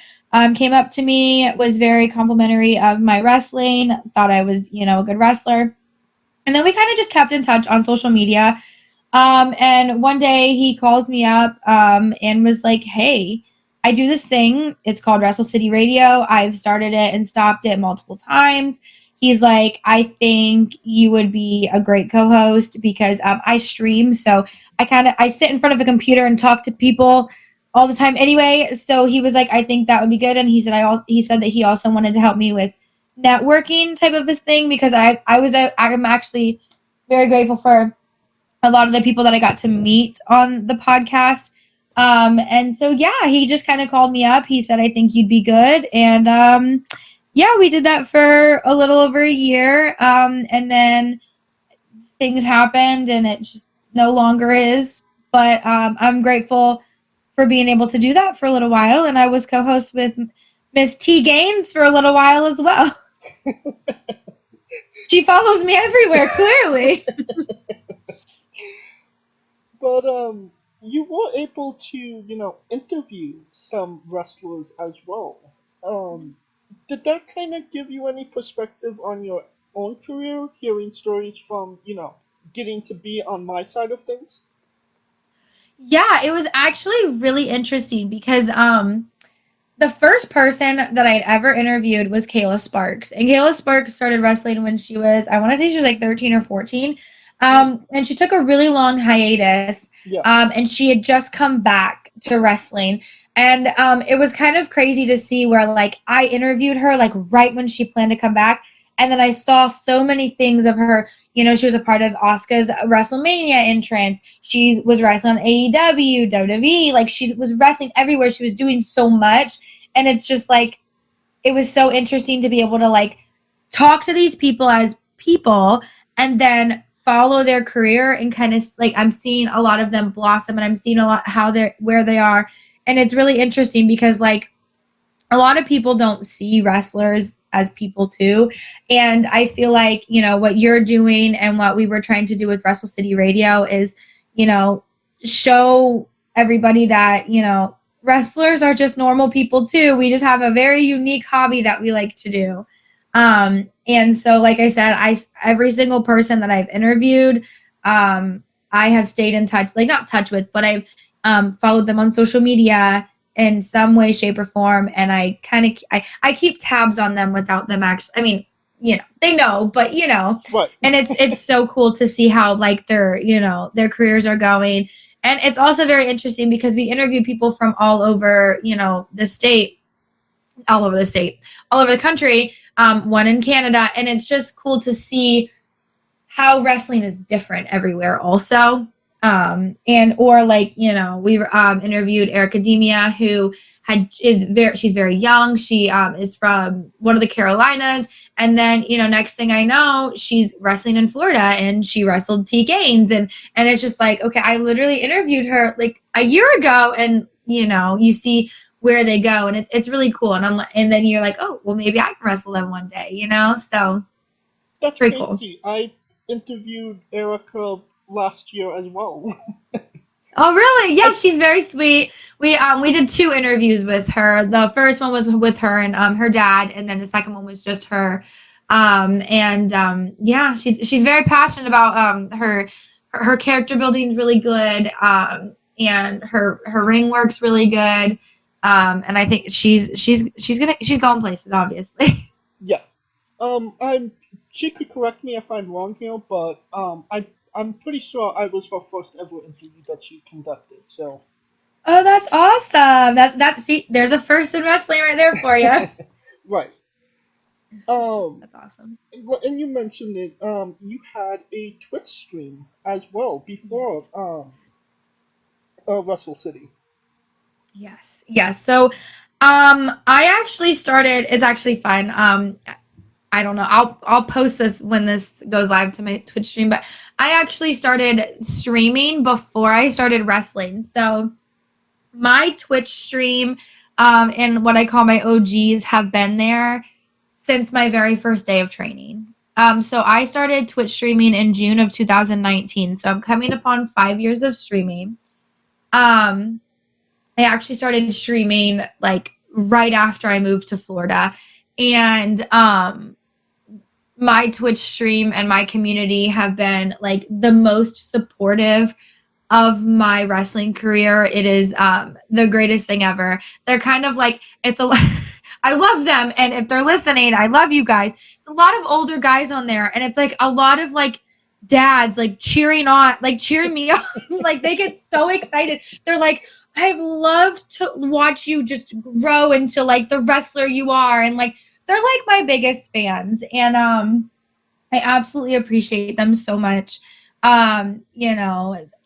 Came up to me, was very complimentary of my wrestling, thought I was, you know, a good wrestler. And then we kind of just kept in touch on social media. And one day he calls me up and was like, hey, I do this thing. It's called Wrestle City Radio. I've started it and stopped it multiple times. He's like, I think you would be a great co-host because I stream. So I sit in front of a computer and talk to people all the time anyway. So he was like, I think that would be good. And he said that he also wanted to help me with networking type of this thing because I'm actually very grateful for a lot of the people that I got to meet on the podcast. And so, yeah, he just kind of called me up. He said, I think you'd be good. And, yeah, we did that for a little over a year. And then things happened and it just no longer is. But I'm grateful for being able to do that for a little while. And I was co-host with Miss T Gainz for a little while as well. She follows me everywhere, clearly. But you were able to, you know, interview some wrestlers as well. Did that kind of give you any perspective on your own career, hearing stories from, you know, getting to be on my side of things? Yeah, it was actually really interesting because the first person that I'd ever interviewed was Kayla Sparks. And Kayla Sparks started wrestling when she was, I want to say she was like 13 or 14. And she took a really long hiatus. Yeah. And she had just come back to wrestling. And it was kind of crazy to see where, like, I interviewed her, like, right when she planned to come back. And then I saw so many things of her. You know, she was a part of Asuka's WrestleMania entrance. She was wrestling on AEW, WWE. Like, she was wrestling everywhere. She was doing so much. And it's just, like, it was so interesting to be able to, like, talk to these people as people and then follow their career and kind of, like, I'm seeing a lot of them blossom and I'm seeing a lot where they are. And it's really interesting because, like, a lot of people don't see wrestlers as people too. And I feel like, you know, what you're doing and what we were trying to do with Wrestle City Radio is, you know, show everybody that, you know, wrestlers are just normal people too. We just have a very unique hobby that we like to do. And so, like I said, every single person that I've interviewed, I have stayed in touch, like not touch with, but I've followed them on social media in some way, shape, or form. And I keep tabs on them without them actually. I mean, they know, but Right. and it's so cool to see how like their careers are going. And it's also very interesting because we interview people from all over, the state, all over the country, one in Canada. And it's just cool to see how wrestling is different everywhere also. We interviewed Ericademia, who she's very young. She is from one of the Carolinas. And then, next thing I know, she's wrestling in Florida and she wrestled T Gainz. And it's just like, okay, I literally interviewed her like a year ago, and, you see where they go, and it's really cool. And then you're like, oh, well, maybe I can wrestle them one day, so That's pretty crazy. cool. I interviewed Erica last year as well. Oh, really? Yeah, she's very sweet. We did 2 interviews with her. The first one was with her and her dad, and then the second one was just her. Yeah, she's very passionate about her character building is really good, and her ring work's really good. And I think she's going places, obviously. Yeah. She could correct me if I'm wrong here, but I'm pretty sure I was her first ever interview that she conducted. So. Oh, that's awesome. See, there's a first in wrestling right there for you. Right. That's awesome. And you mentioned it. You had a Twitch stream as well before Wrestle City. Yes. So, I actually started. It's actually fun. I don't know. I'll post this when this goes live to my Twitch stream, but I actually started streaming before I started wrestling. So my Twitch stream and what I call my OGs have been there since my very first day of training. So I started Twitch streaming in June of 2019. So I'm coming upon 5 years of streaming. I actually started streaming like right after I moved to Florida. And my Twitch stream and my community have been like the most supportive of my wrestling career. It is the greatest thing ever. They're kind of like, I love them. And if they're listening, I love you guys. It's a lot of older guys on there. And it's like a lot of like dads like cheering me on. Like they get so excited. They're like, I've loved to watch you just grow into like the wrestler you are. And like, they're like my biggest fans. And I absolutely appreciate them so much. And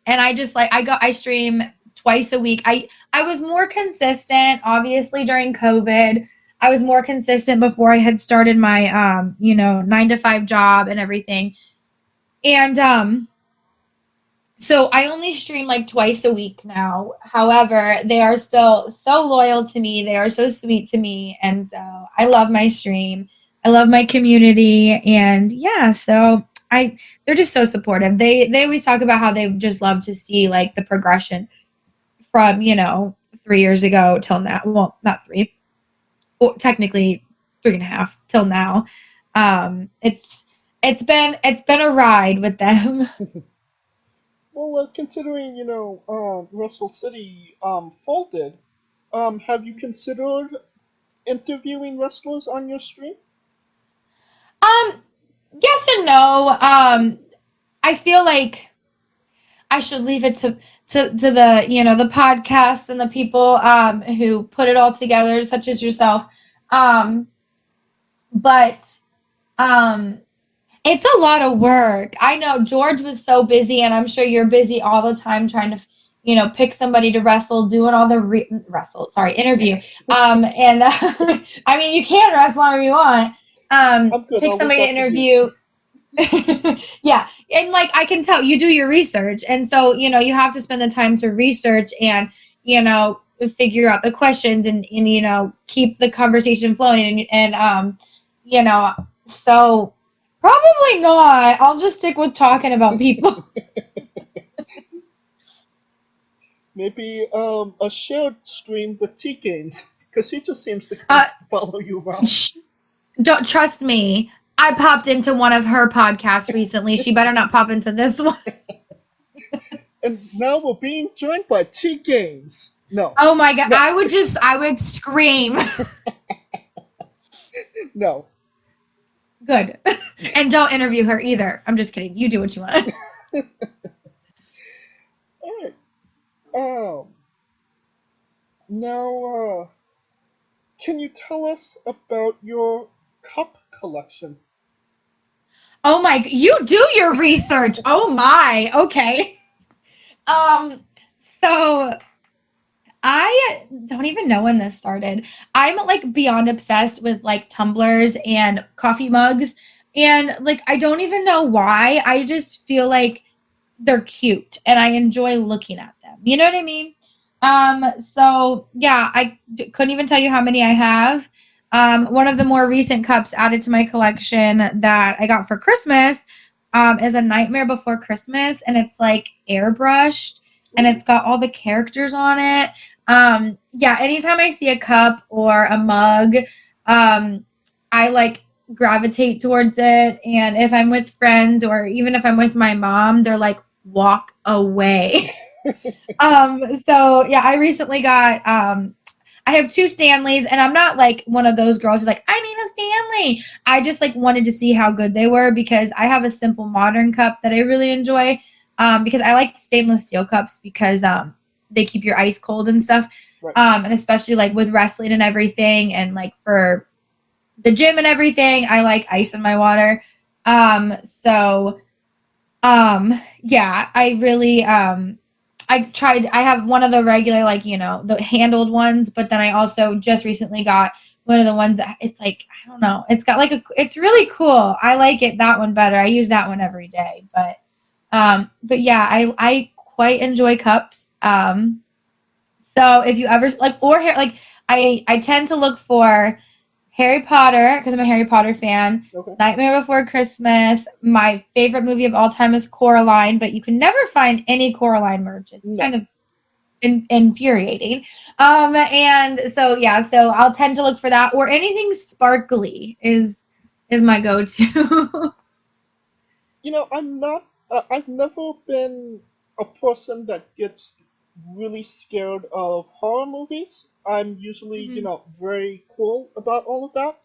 I just like, I stream twice a week. I was more consistent, obviously during COVID. I was more consistent before I had started my 9-to-5 job and everything. And so I only stream like twice a week now. However, they are still so loyal to me. They are so sweet to me. And so I love my stream. I love my community. And yeah, so they're just so supportive. They always talk about how they just love to see like the progression from, 3 years ago till now. Well, not 3, well, technically 3.5 till now. It's been a ride with them. Well, considering, Wrestle City folded, have you considered interviewing wrestlers on your stream? Yes and no. I feel like I should leave it to the the podcasts and the people who put it all together, such as yourself. But it's a lot of work. I know George was so busy, and I'm sure you're busy all the time trying to, pick somebody to wrestle, doing all the interview. And I mean, you can wrestle whenever you want. Pick somebody to interview. Yeah. And like, I can tell you do your research. And so, you have to spend the time to research and, figure out the questions and keep the conversation flowing. And so probably not. I'll just stick with talking about people. Maybe a shared stream with T Gainz, because he just seems to follow you around. Don't trust me. I popped into one of her podcasts recently. She better not pop into this one. And now we're being joined by T Gainz. No. Oh my god, No. I would scream. No. Good. And don't interview her either. I'm just kidding. You do what you want. All right. Now, can you tell us about your cup collection? Oh my, you do your research. Oh my. Okay. So I don't even know when this started. I'm like beyond obsessed with like tumblers and coffee mugs. And like, I don't even know why. I just feel like they're cute and I enjoy looking at them. You know what I mean? So yeah, couldn't even tell you how many I have. One of the more recent cups added to my collection that I got for Christmas is a Nightmare Before Christmas, and it's like airbrushed and it's got all the characters on it. Yeah, anytime I see a cup or a mug, I like gravitate towards it. And if I'm with friends or even if I'm with my mom, they're like, walk away. So yeah, I recently got I have 2 Stanleys, and I'm not like one of those girls who's like, I need a Stanley. I just like wanted to see how good they were because I have a simple modern cup that I really enjoy. Because I like stainless steel cups because they keep your ice cold and stuff. Right. And especially like with wrestling and everything, and like for the gym and everything, I like ice in my water. Yeah, I really I have one of the regular, like, you know, the handled ones, but then I also just recently got one of the ones that it's like, I don't know, it's got like it's really cool. I like that one better. I use that one every day, but yeah, I quite enjoy cups. So if you ever like, or hair, like I tend to look for Harry Potter because I'm a Harry Potter fan. Okay. Nightmare Before Christmas. My favorite movie of all time is Coraline, but you can never find any Coraline merch. It's kind of infuriating. And so yeah, so I'll tend to look for that, or anything sparkly is my go-to. You know, I'm not. I've never been a person that gets really scared of horror movies. I'm usually, you know, very cool about all of that.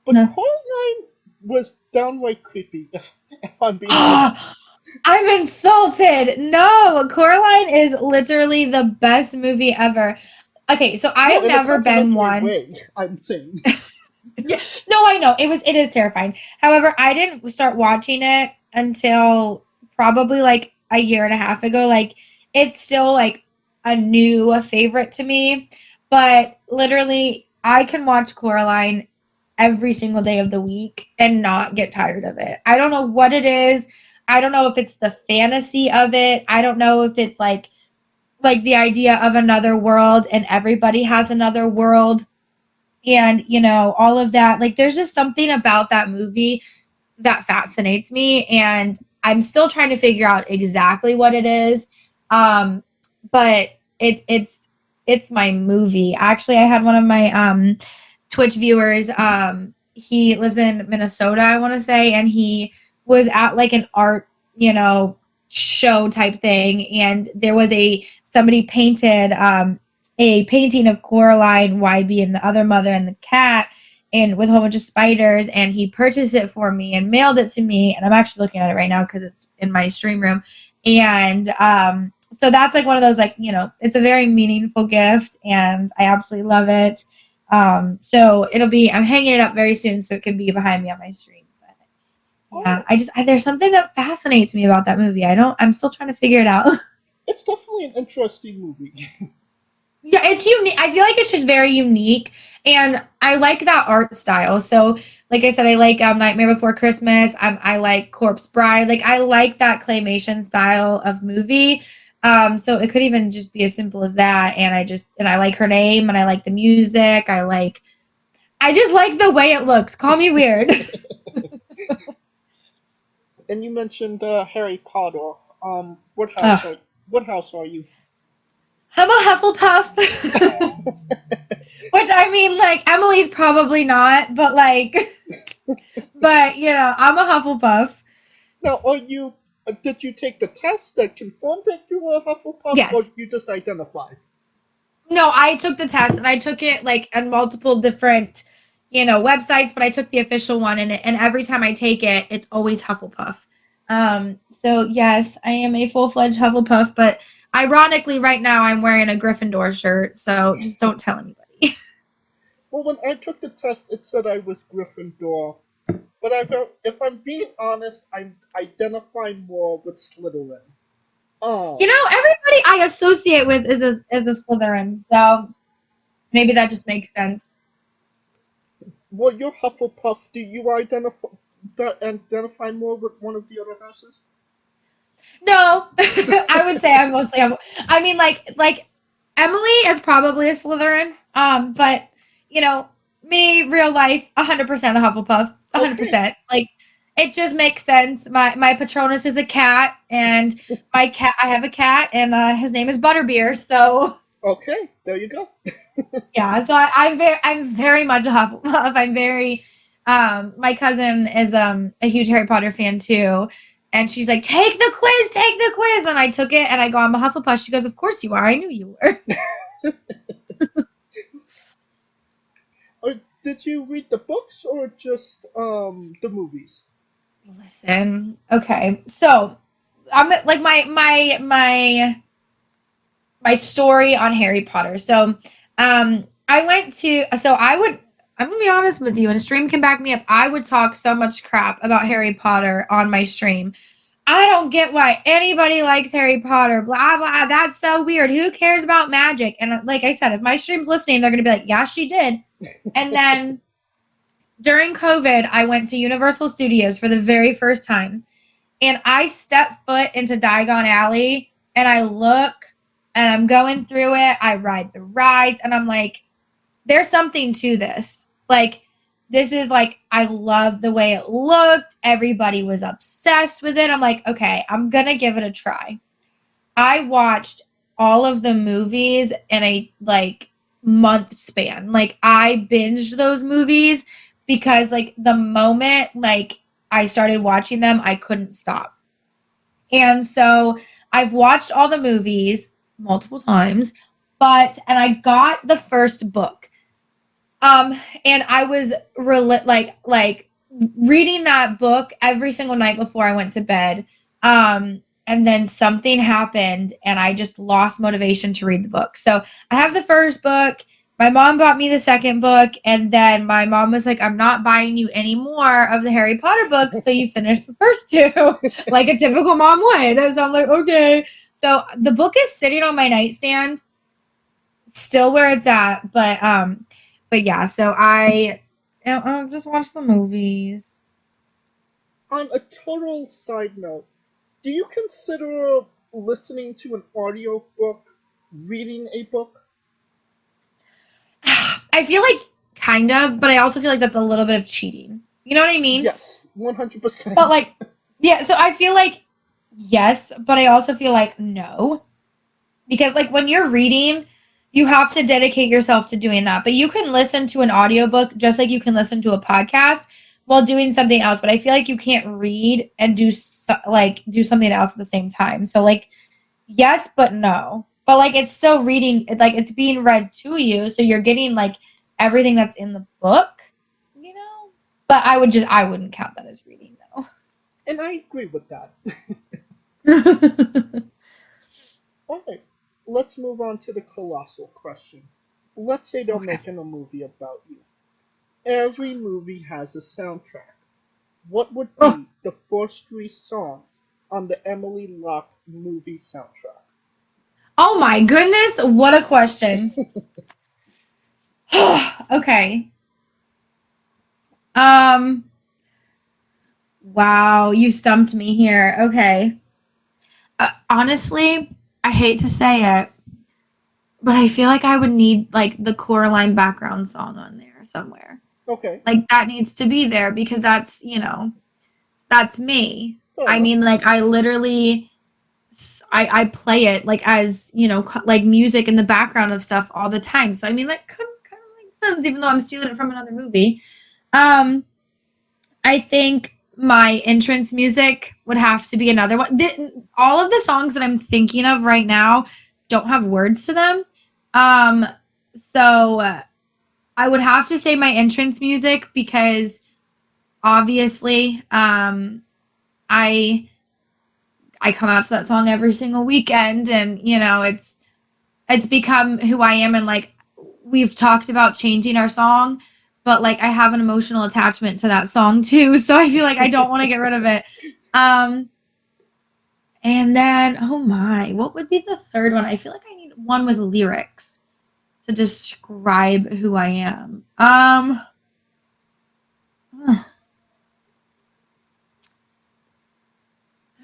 But Coraline was downright creepy, if I'm being honest. I'm insulted. No, Coraline is literally the best movie ever. Okay, so I have never been one. Way, I'm saying. Yeah, no, I know. It is terrifying. However, I didn't start watching it until probably like a year and a half ago. Like, it's still like a new favorite to me. But literally, I can watch Coraline every single day of the week and not get tired of it. I don't know what it is. I don't know if it's the fantasy of it. I don't know if it's like the idea of another world and everybody has another world. And, you know, all of that. Like, there's just something about that movie that fascinates me. And I'm still trying to figure out exactly what it is. But it's my movie. Actually, I had one of my Twitch viewers. He lives in Minnesota, I want to say. And he was at like an art, you know, show type thing. And there was somebody painted a painting of Coraline, YB, and the other mother and the cat, and with a whole bunch of spiders, and he purchased it for me and mailed it to me, and I'm actually looking at it right now because it's in my stream room. And so that's like one of those, like, you know, it's a very meaningful gift, and I absolutely love it. So I'm hanging it up very soon so it can be behind me on my stream. But yeah, there's something that fascinates me about that movie. I'm still trying to figure it out. It's definitely an interesting movie. Yeah, it's unique. I feel like it's just very unique, and I like that art style. So, like I said, I like Nightmare Before Christmas. I like Corpse Bride. Like, I like that claymation style of movie. So it could even just be as simple as that. And I like her name, and I like the music. I just like the way it looks. Call me weird. And you mentioned Harry Potter. What house are you? I'm a Hufflepuff. Which, I mean, like, Emily's probably not, but you know, I'm a Hufflepuff. Now, did you take the test that confirmed that you were a Hufflepuff, Yes. or you just identified? No, I took the test and I took it like on multiple different, websites, but I took the official one and every time I take it, it's always Hufflepuff. So yes, I am a full-fledged Hufflepuff, but ironically right now I'm wearing a Gryffindor shirt, so just don't tell anybody. Well, when I took the test, it said I was Gryffindor. But if I'm being honest, I identify more with Slytherin. Oh. Everybody I associate with is a Slytherin, so maybe that just makes sense. Well, you're Hufflepuff. Do you identify more with one of the other houses? No, I would say I'm mostly. I mean, like Emily is probably a Slytherin. But me, real life, 100% a Hufflepuff, 100%. Like, it just makes sense. My Patronus is a cat, and I have a cat, and his name is Butterbeer. So okay, there you go. yeah, so I'm very much a Hufflepuff. I'm very. My cousin is a huge Harry Potter fan too. And she's like, take the quiz. And I took it and I go, I'm a Hufflepuff. She goes, of course you are. I knew you were. Did you read the books or just the movies? Listen, okay. So I'm like my story on Harry Potter. So I'm gonna be honest with you, and stream can back me up. I would talk so much crap about Harry Potter on my stream. I don't get why anybody likes Harry Potter, blah, blah. That's so weird. Who cares about magic? And like I said, if my stream's listening, they're going to be like, yeah, she did. And then during COVID, I went to Universal Studios for the very first time. And I stepped foot into Diagon Alley, and I look, and I'm going through it. I ride the rides, and I'm like, there's something to this. Like, this is like, I love the way it looked. Everybody was obsessed with it. I'm like, okay, I'm going to give it a try. I watched all of the movies in a month span. Like, I binged those movies because the moment I started watching them, I couldn't stop. And so I've watched all the movies multiple times, and I got the first book. And I was reading that book every single night before I went to bed. And then something happened and I just lost motivation to read the book. So I have the first book. My mom bought me the second book. And then my mom was like, I'm not buying you any more of the Harry Potter books. So you finish the first two like a typical mom would. And so I'm like, okay. So the book is sitting on my nightstand, still where it's at. But yeah, so I just watch the movies. On a total side note, do you consider listening to an audio book reading a book? I feel like kind of, but I also feel like that's a little bit of cheating. You know what I mean? Yes, 100%. But yeah, so I feel like yes, but I also feel like no. Because when you're reading, you have to dedicate yourself to doing that. But you can listen to an audiobook just like you can listen to a podcast while doing something else. But I feel like you can't read and do something else at the same time. So yes, but no. But it's still reading, it's being read to you. So you're getting everything that's in the book, But I wouldn't count that as reading though. And I agree with that. Alright. Let's move on to the colossal question. Let's say they're making a movie about you. Every movie has a soundtrack. What would be the first 3 songs on the Emily Locke movie soundtrack? Oh my goodness, what a question. Okay. Wow, you stumped me here. Okay. Honestly, I hate to say it, but I feel like I would need the Coraline background song on there somewhere. Okay. That needs to be there because that's, that's me. I mean, I literally, I play it as, music in the background of stuff all the time. So I mean, kind of makes sense, even though I'm stealing it from another movie. I think my entrance music would have to be another one. All of the songs that I'm thinking of right now don't have words to them. So I would have to say my entrance music because obviously I come out to that song every single weekend, and you know it's become who I am, and like we've talked about changing our song, but like I have an emotional attachment to that song too, so I feel like I don't want to get rid of it. And then, oh my, what would be the third one? I feel like I need one with lyrics to describe who I am. I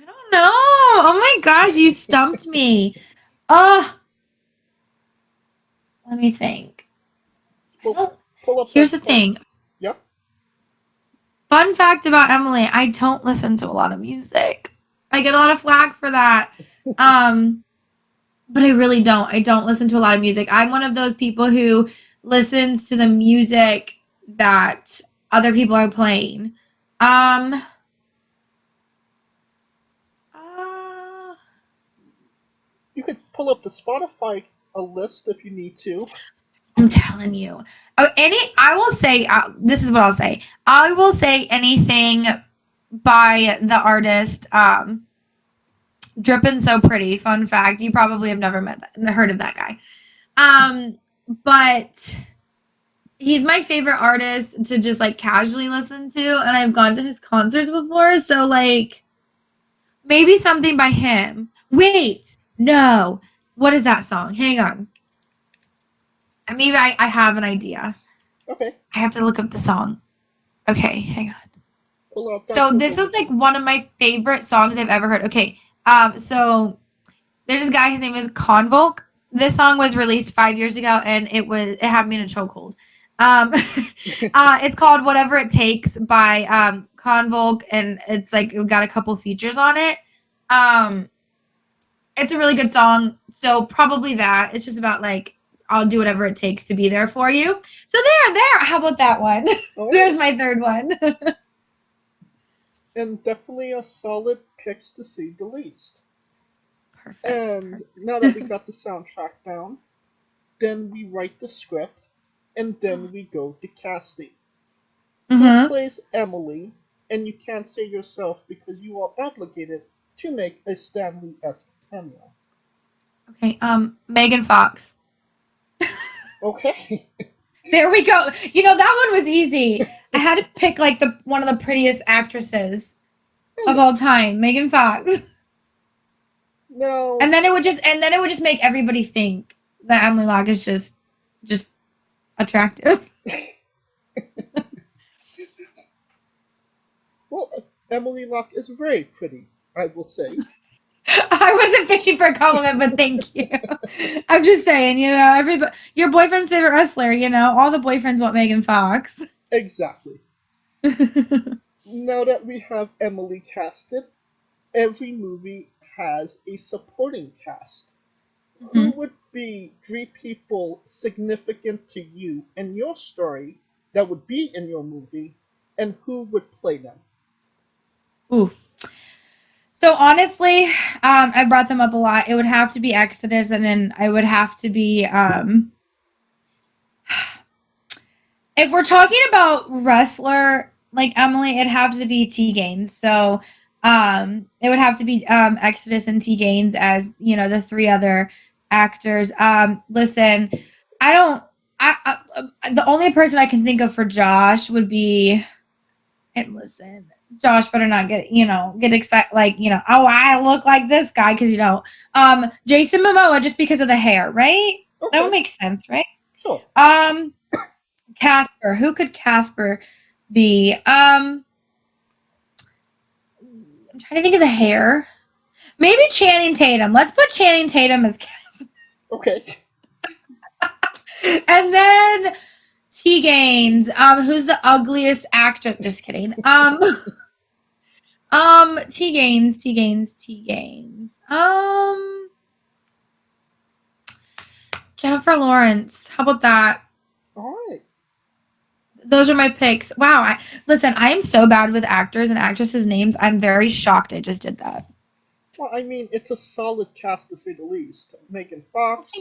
don't know. Oh my gosh, you stumped me. Let me think. Here's the thing. Yep. Fun fact about Emily, I don't listen to a lot of music. I get a lot of flack for that. But I really don't. I don't listen to a lot of music. I'm one of those people who listens to the music that other people are playing. You could pull up the Spotify list if you need to. I'm telling you. I will say, this is what I'll say. I will say anything by the artist, Drippin' So Pretty. Fun fact, you probably have never heard of that guy. But he's my favorite artist to just like casually listen to, and I've gone to his concerts before, so like maybe something by him. Wait, no. What is that song? Hang on. Maybe I have an idea. Okay. I have to look up the song. Okay, hang on. So this is like one of my favorite songs I've ever heard. Okay, so there's this guy, his name is Convolk. This song was released 5 years ago, and it had me in a chokehold. It's called Whatever It Takes by Convolk, and it's like it got a couple features on it. It's a really good song, so probably that. It's just about like I'll do whatever it takes to be there for you. So there. How about that one? Oh. There's my third one. And definitely a solid picks to say the least. Perfect. And now that we got the soundtrack down, then we write the script, and then we go to casting. Who plays Emily, and you can't say yourself because you are obligated to make a Stanley-esque cameo. Okay, Megan Fox. Okay. There we go. You know, that one was easy. I had to pick like one of the prettiest actresses of all time, Megan Fox. No. And then it would just make everybody think that Emily Locke is just attractive. Well, Emily Locke is very pretty, I will say. I wasn't fishing for a compliment, but thank you. I'm just saying, you know, your boyfriend's favorite wrestler, you know, all the boyfriends want Megan Fox. Exactly. Now that we have Emily casted, every movie has a supporting cast. Who would be 3 people significant to you and your story that would be in your movie, and who would play them? Ooh. So honestly, I brought them up a lot. It would have to be Exodus, and then I would have to be if we're talking about wrestler like Emily, it'd have to be T Gainz. So it would have to be Exodus and T Gainz as, you know, the 3 other actors. Listen, the only person I can think of for Josh would be, and listen, Josh better not get excited, like, you know, oh, I look like this guy, because, you know, Jason Momoa, just because of the hair, right? Okay. That would make sense, right? Sure. Casper. Who could Casper be? I'm trying to think of the hair. Maybe Channing Tatum. Let's put Channing Tatum as Casper. Okay. And then T Gainz. Who's the ugliest actor? Just kidding. T Gainz. Jennifer Lawrence. How about that? All right. Those are my picks. Wow. Listen, I am so bad with actors and actresses' names. I'm very shocked I just did that. Well, I mean, it's a solid cast to say the least. Megan Fox,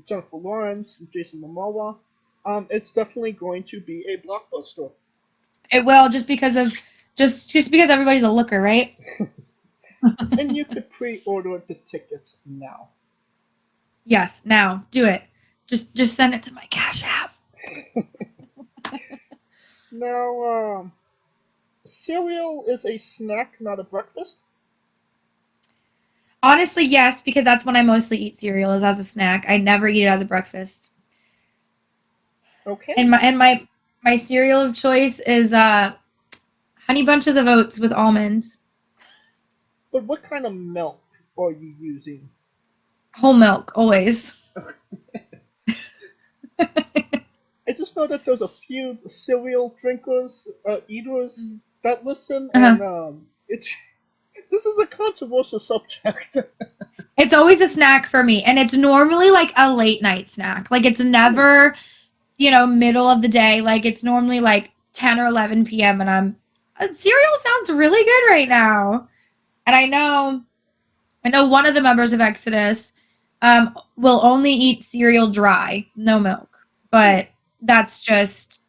Jennifer Lawrence, Jason Momoa. It's definitely going to be a blockbuster. It will, just because everybody's a looker, right? And you could pre-order the tickets now. Yes, now do it. Just send it to my Cash App. Now, cereal is a snack, not a breakfast. Honestly, yes, because that's when I mostly eat cereal, is as a snack. I never eat it as a breakfast. Okay. And my cereal of choice is Honey Bunches of Oats with almonds. But what kind of milk are you using? Whole milk, always. I just know that there's a few cereal drinkers, eaters that listen, and this is a controversial subject. It's always a snack for me, and it's normally like a late night snack. Like it's never, middle of the day. Like it's normally like 10 or 11 p.m. and cereal sounds really good right now. And I know one of the members of Exodus will only eat cereal dry, no milk. But that's just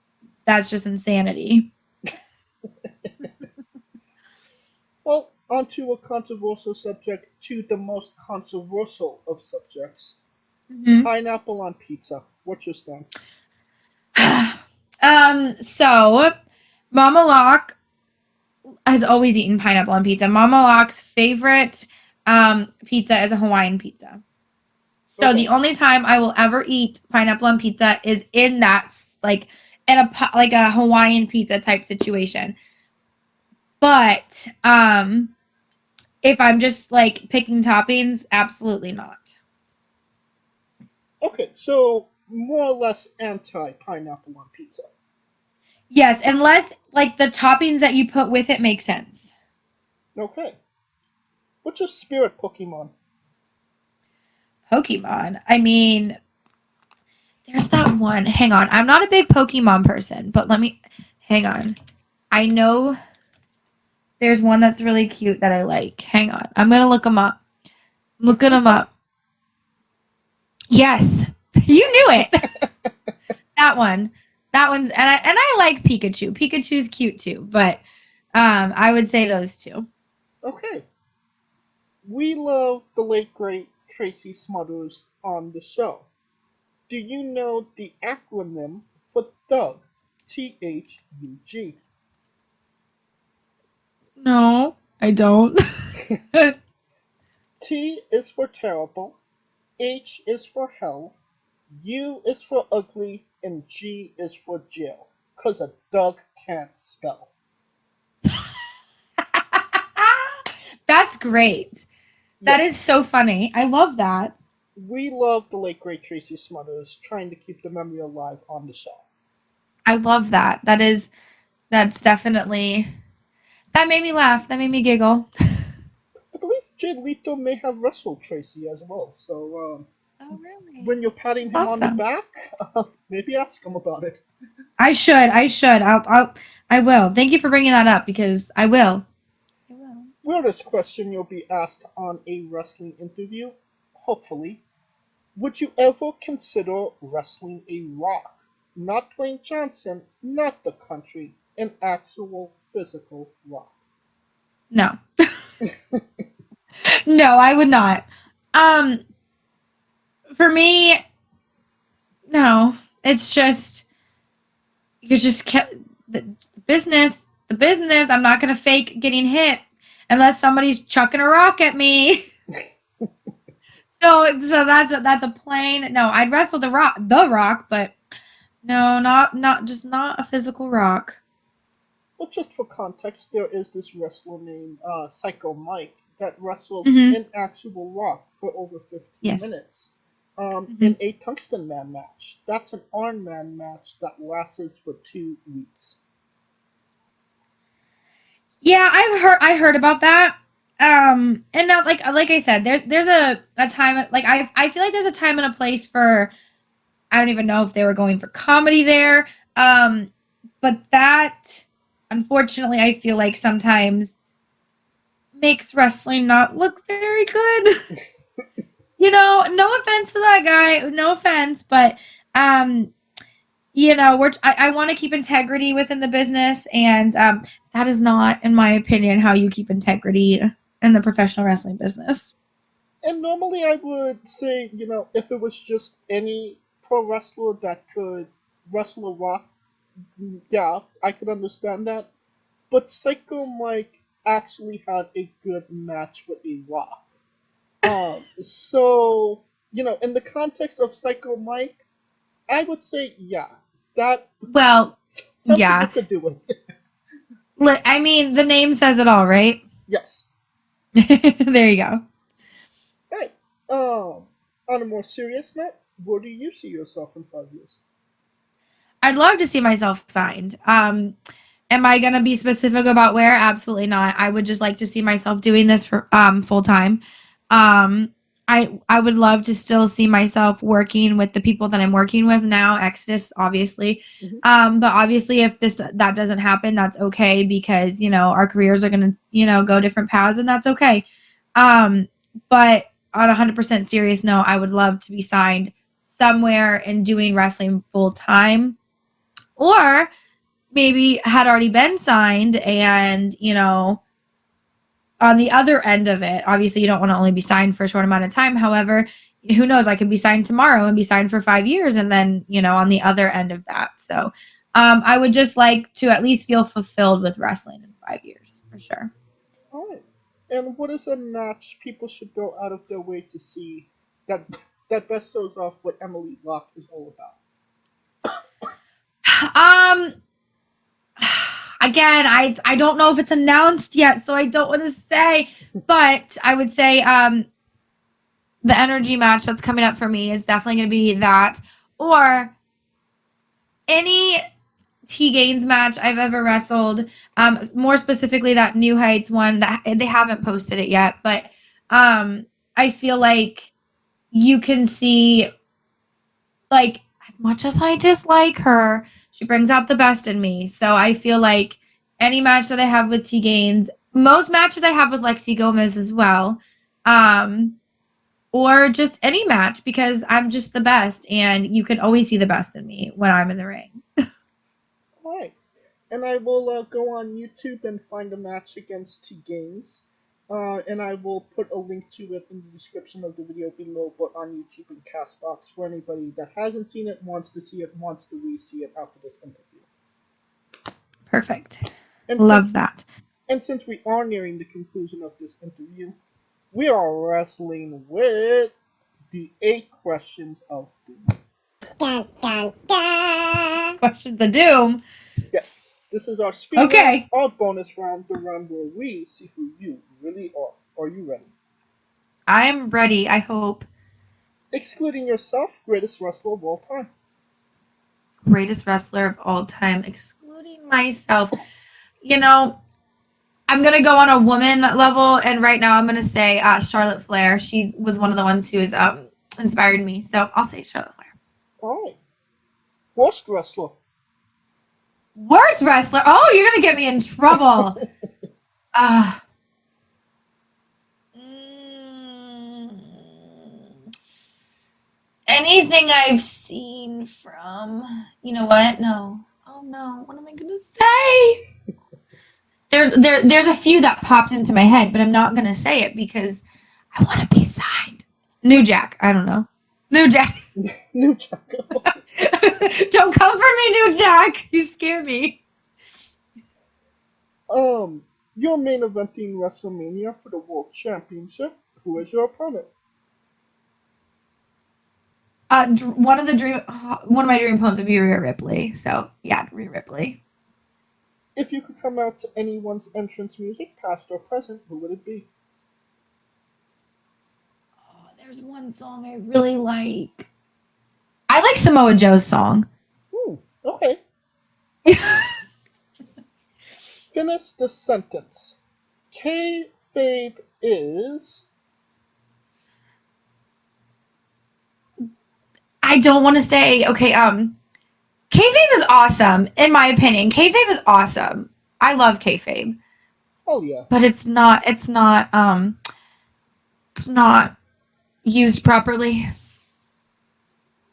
insanity. Well, onto a controversial subject, to the most controversial of subjects. Pineapple on pizza. What's your stance? So Mama Locke has always eaten pineapple on pizza. Mama Locke's favorite pizza is a Hawaiian pizza. So the only time I will ever eat pineapple on pizza is in that, like, in a Hawaiian pizza type situation. But if I'm just like picking toppings, absolutely not. Okay, so more or less anti-pineapple on pizza. Yes, unless like the toppings that you put with it make sense. Okay. What's your spirit Pokemon? Pokemon. I mean, there's that one. Hang on. I'm not a big Pokemon person, but hang on. I know there's one that's really cute that I like. Hang on. I'm going to look them up. Looking them up. Yes. You knew it. That one. That one's, and I like Pikachu. Pikachu's cute too, but I would say those two. Okay. We love the late great Tracy Smothers on the show. Do you know the acronym for Doug? THUG. No, I don't. T is for terrible, H is for hell, U is for ugly, and G is for jail. 'Cause a Doug can't spell. That's great. That is so funny. I love that. We love the late great Tracy Smothers, trying to keep the memory alive on the show. I love that. That's definitely, that made me laugh. That made me giggle. I believe Jay Leto may have wrestled Tracy as well. So, oh really? When you're patting him on the back, maybe ask him about it. I should. I will. Thank you for bringing that up because I will. Weirdest question you'll be asked on a wrestling interview, hopefully. Would you ever consider wrestling a Rock? Not Dwayne Johnson, not the country, an actual physical Rock. No. No, I would not. For me, no. It's just, you're just the business. I'm not gonna fake getting hit unless somebody's chucking a rock at me. So that's a plain no. I'd wrestle the rock, but no, not a physical rock. Well, just for context, there is this wrestler named Psycho Mike that wrestled an actual Rock for over 15 minutes in a Tungsten Man match. That's an Iron Man match that lasts for 2 weeks. Yeah, I heard about that. And now, like I said, there's a time, like I feel like there's a time and a place for, I don't even know if they were going for comedy there. But that, unfortunately, I feel like sometimes makes wrestling not look very good. No offense to that guy, no offense, but I want to keep integrity within the business, and that is not, in my opinion, how you keep integrity in the professional wrestling business. And normally I would say, if it was just any pro wrestler that could wrestle a Rock, yeah, I could understand that. But Psycho Mike actually had a good match with a Rock. So, in the context of Psycho Mike, I would say, yeah, that. Well, something yeah. you could do with it. I mean, the name says it all, right? Yes. There you go. Alright. On a more serious note, where do you see yourself in 5 years? I'd love to see myself signed. Am I gonna be specific about where? Absolutely not. I would just like to see myself doing this for full time. I would love to still see myself working with the people that I'm working with now, Exodus, obviously. Mm-hmm. But obviously if that doesn't happen, that's okay, because, our careers are going to, go different paths, and that's okay. But on a 100% serious note, I would love to be signed somewhere and doing wrestling full time, or maybe had already been signed and, on the other end of it, obviously you don't want to only be signed for a short amount of time. However, who knows, I could be signed tomorrow and be signed for 5 years, and then, on the other end of that. So I would just like to at least feel fulfilled with wrestling in 5 years, for sure. All right. And what is a match people should go out of their way to see that best shows off what Emily Locke is all about? Again, I don't know if it's announced yet, so I don't want to say, but I would say the energy match that's coming up for me is definitely going to be that, or any T Gainz match I've ever wrestled, more specifically that New Heights one. That they haven't posted it yet, but I feel like you can see, like, as much as I dislike her, she brings out the best in me. So I feel like any match that I have with T Gainz, most matches I have with Lexi Gomez as well, or just any match, because I'm just the best, and you can always see the best in me when I'm in the ring. All right. And I will go on YouTube and find a match against T Gainz. And I will put a link to it in the description of the video below, but on YouTube and Castbox for anybody that hasn't seen it, wants to see it, wants to re-see it after this interview. Perfect. And Love that. And since we are nearing the conclusion of this interview, we are wrestling with the 8 questions of doom. Dun, dun, dun. Questions of doom? Yes. This is our speed round, our bonus round, the round where we see who you really are. Are you ready? I'm ready, I hope. Excluding yourself, greatest wrestler of all time. Greatest wrestler of all time, excluding myself. I'm going to go on a woman level, and right now I'm going to say Charlotte Flair. She was one of the ones who has inspired me, so I'll say Charlotte Flair. All right. Worst wrestler. Worst wrestler? Oh, you're going to get me in trouble. Anything I've seen from, you know what? No. Oh no. What am I going to say? There's a few that popped into my head, but I'm not going to say it because I want to be signed. New Jack. I don't know. New Jack. New Jack. Don't come for me, New Jack. You scare me. You're main eventing WrestleMania for the World Championship. Who is your opponent? One of my dream opponents would be Rhea Ripley. So yeah, Rhea Ripley. If you could come out to anyone's entrance music, past or present, who would it be? Oh, there's one song I really like. I like Samoa Joe's song. Okay. Finish the sentence. Kayfabe is... I don't want to say, okay, kayfabe is awesome, in my opinion. Kayfabe is awesome. I love kayfabe. Oh yeah. but it's not used properly.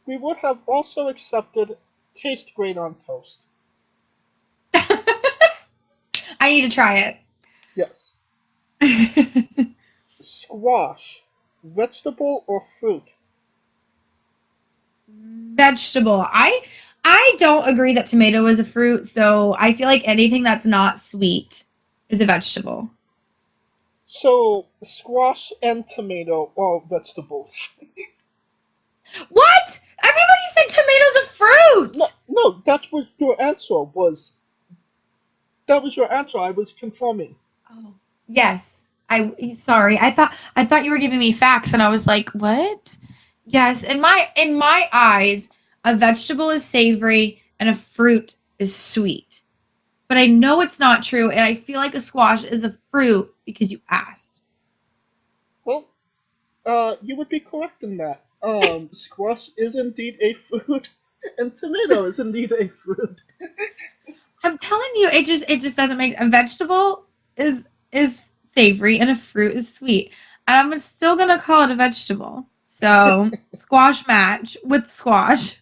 We would have also accepted taste great on toast. I need to try Yes. it. Squash, vegetable or fruit? Vegetable. I don't agree that tomato is a fruit, so I feel like anything that's not sweet is a vegetable. So, squash and tomato are vegetables. What? Everybody said tomato's a fruit. No, that was your answer. That was your answer. I was confirming. Oh, yes. Sorry. I thought you were giving me facts, and I was like, what? Yes. In my eyes, a vegetable is savory and a fruit is sweet. But I know it's not true, and I feel like a squash is a fruit because you asked. Well, you would be correct in that. Squash is indeed a fruit, and tomato is indeed a fruit. I'm telling you, it just doesn't make a vegetable is savory and a fruit is sweet. And I'm still gonna call it a vegetable. So squash match with squash.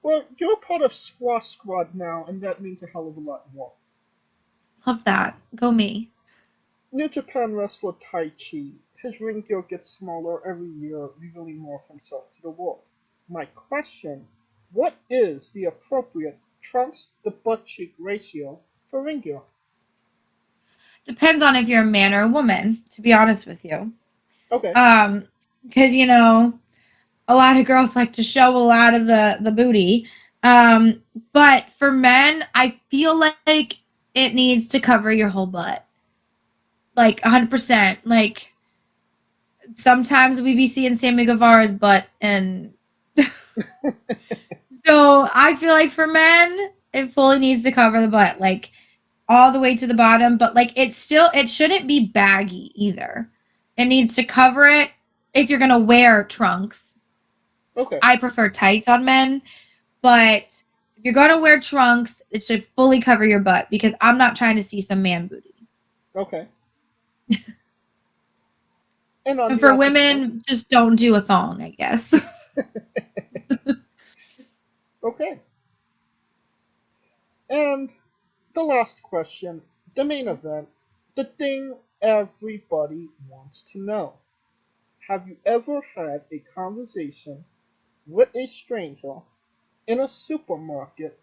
Well, you're part of Squash Squad now, and that means a hell of a lot more. Love that. Go me. New Japan wrestler Tai Chi. His ring gear gets smaller every year, revealing more of himself to the world. My question, what is the appropriate trunks to butt cheek ratio for ring gear? Depends on if you're a man or a woman, to be honest with you. Okay. Because a lot of girls like to show a lot of the booty. But for men, I feel like it needs to cover your whole butt. Like 100%. Like sometimes we be seeing Sammy Guevara's butt, and so I feel like for men, it fully needs to cover the butt, like all the way to the bottom. But like it shouldn't be baggy either. It needs to cover it if you're gonna wear trunks. Okay. I prefer tights on men, but if you're gonna wear trunks, it should fully cover your butt because I'm not trying to see some man booty. Okay. And for women, just don't do a thong, I guess. Okay. And the last question, the main event, the thing everybody wants to know. Have you ever had a conversation with a stranger in a supermarket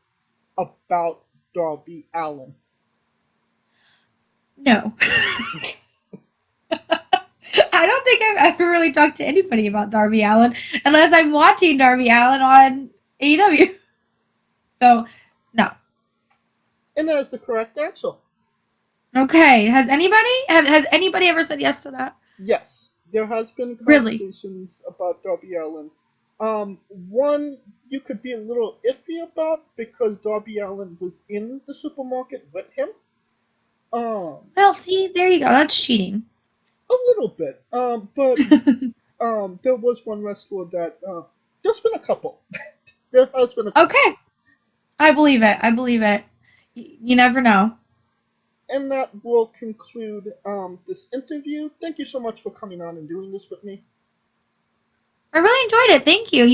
about Darby Allin? No. I don't think I've ever really talked to anybody about Darby Allin unless I'm watching Darby Allin on AEW. So, no. And that is the correct answer. Okay. Has anybody ever said yes to that? Yes. There has been Really? conversations about Darby Allin. One you could be a little iffy about because Darby Allin was in the supermarket with him. Well, see, there you go. That's cheating. A little bit. But there was one wrestler that there's been a couple. There has been a couple. Okay. I believe it. You never know. And that will conclude this interview. Thank you so much for coming on and doing this with me. I really enjoyed it. Thank you.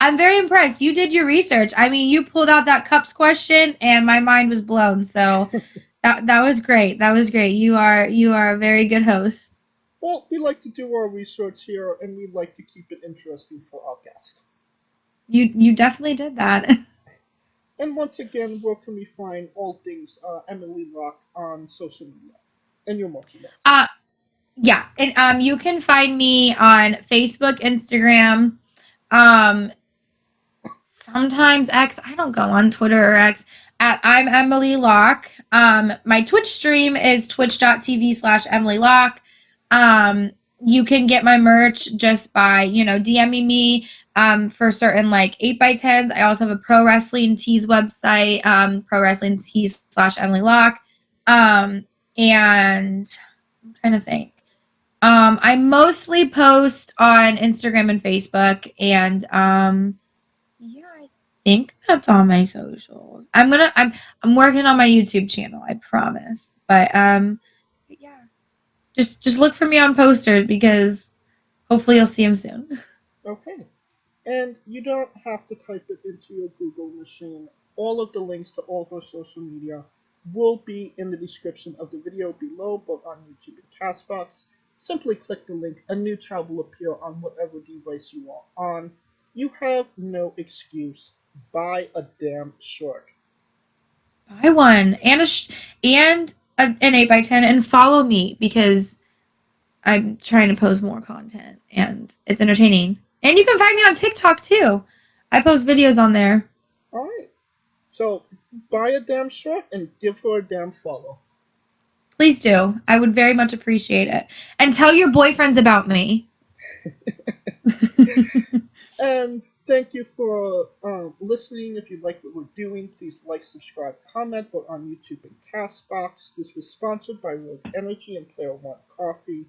I'm very impressed. You did your research. I mean, you pulled out that cups question and my mind was blown. So that was great. That was great. You are a very good host. Well, we like to do our research here and we like to keep it interesting for our guests. You definitely did that. And once again, where can we find all things Emily Locke on social media and your merchandise? Yeah, and you can find me on Facebook, Instagram, sometimes X. I don't go on Twitter or X at I'm Emily Locke. My Twitch stream is twitch.tv/Emily Locke. You can get my merch just by, DMing me for certain like 8x10s. I also have a Pro Wrestling Tees website, Pro Wrestling Tees/Emily Locke. And I'm trying to think. I mostly post on Instagram and Facebook, and yeah, I think that's all my socials. I'm working on my YouTube channel, I promise. But yeah. Just look for me on posters because hopefully you'll see them soon. Okay. And you don't have to type it into your Google machine. All of the links to all her social media will be in the description of the video below, both on YouTube and Castbox. Simply click the link. A new tab will appear on whatever device you are on. You have no excuse. Buy a damn shirt. Buy one and an 8x10 and follow me because I'm trying to post more content and it's entertaining. And you can find me on TikTok too. I post videos on there. Alright. So buy a damn shirt and give her a damn follow. Please do. I would very much appreciate it. And tell your boyfriends about me. And thank you for listening. If you like what we're doing, please like, subscribe, comment, both on YouTube and Castbox. This was sponsored by Rogue Energy and Player One Coffee.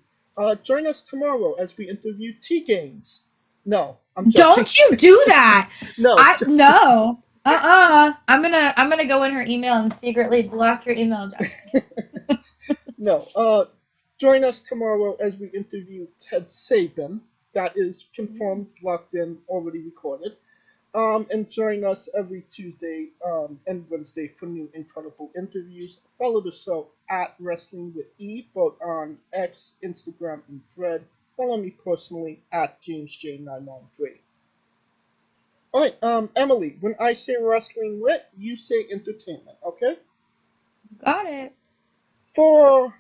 Join us tomorrow as we interview T Gainz. No, I'm joking. Don't you do that. No. No. I'm gonna go in her email and secretly block your email address. No. Join us tomorrow as we interview Ted Sabin. That is confirmed, locked in, already recorded. And join us every Tuesday and Wednesday for new incredible interviews. Follow the show at Wrestling with E, both on X, Instagram, and Thread. Follow me personally at JamesJ993. Alright, Emily, when I say wrestling with, you say entertainment, okay? Got it. For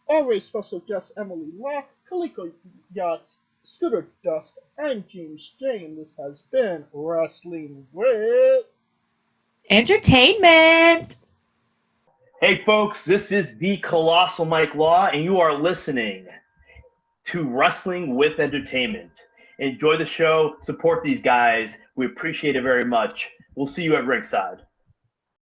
always special guest Emily Locke, Kaliko Yachts, Scooter Dust, I'm James J, and this has been Wrestling with Entertainment. Hey folks, this is the Colossal Mike Law, and you are listening to Wrestling with Entertainment. Enjoy the show, support these guys. We appreciate it very much. We'll see you at ringside.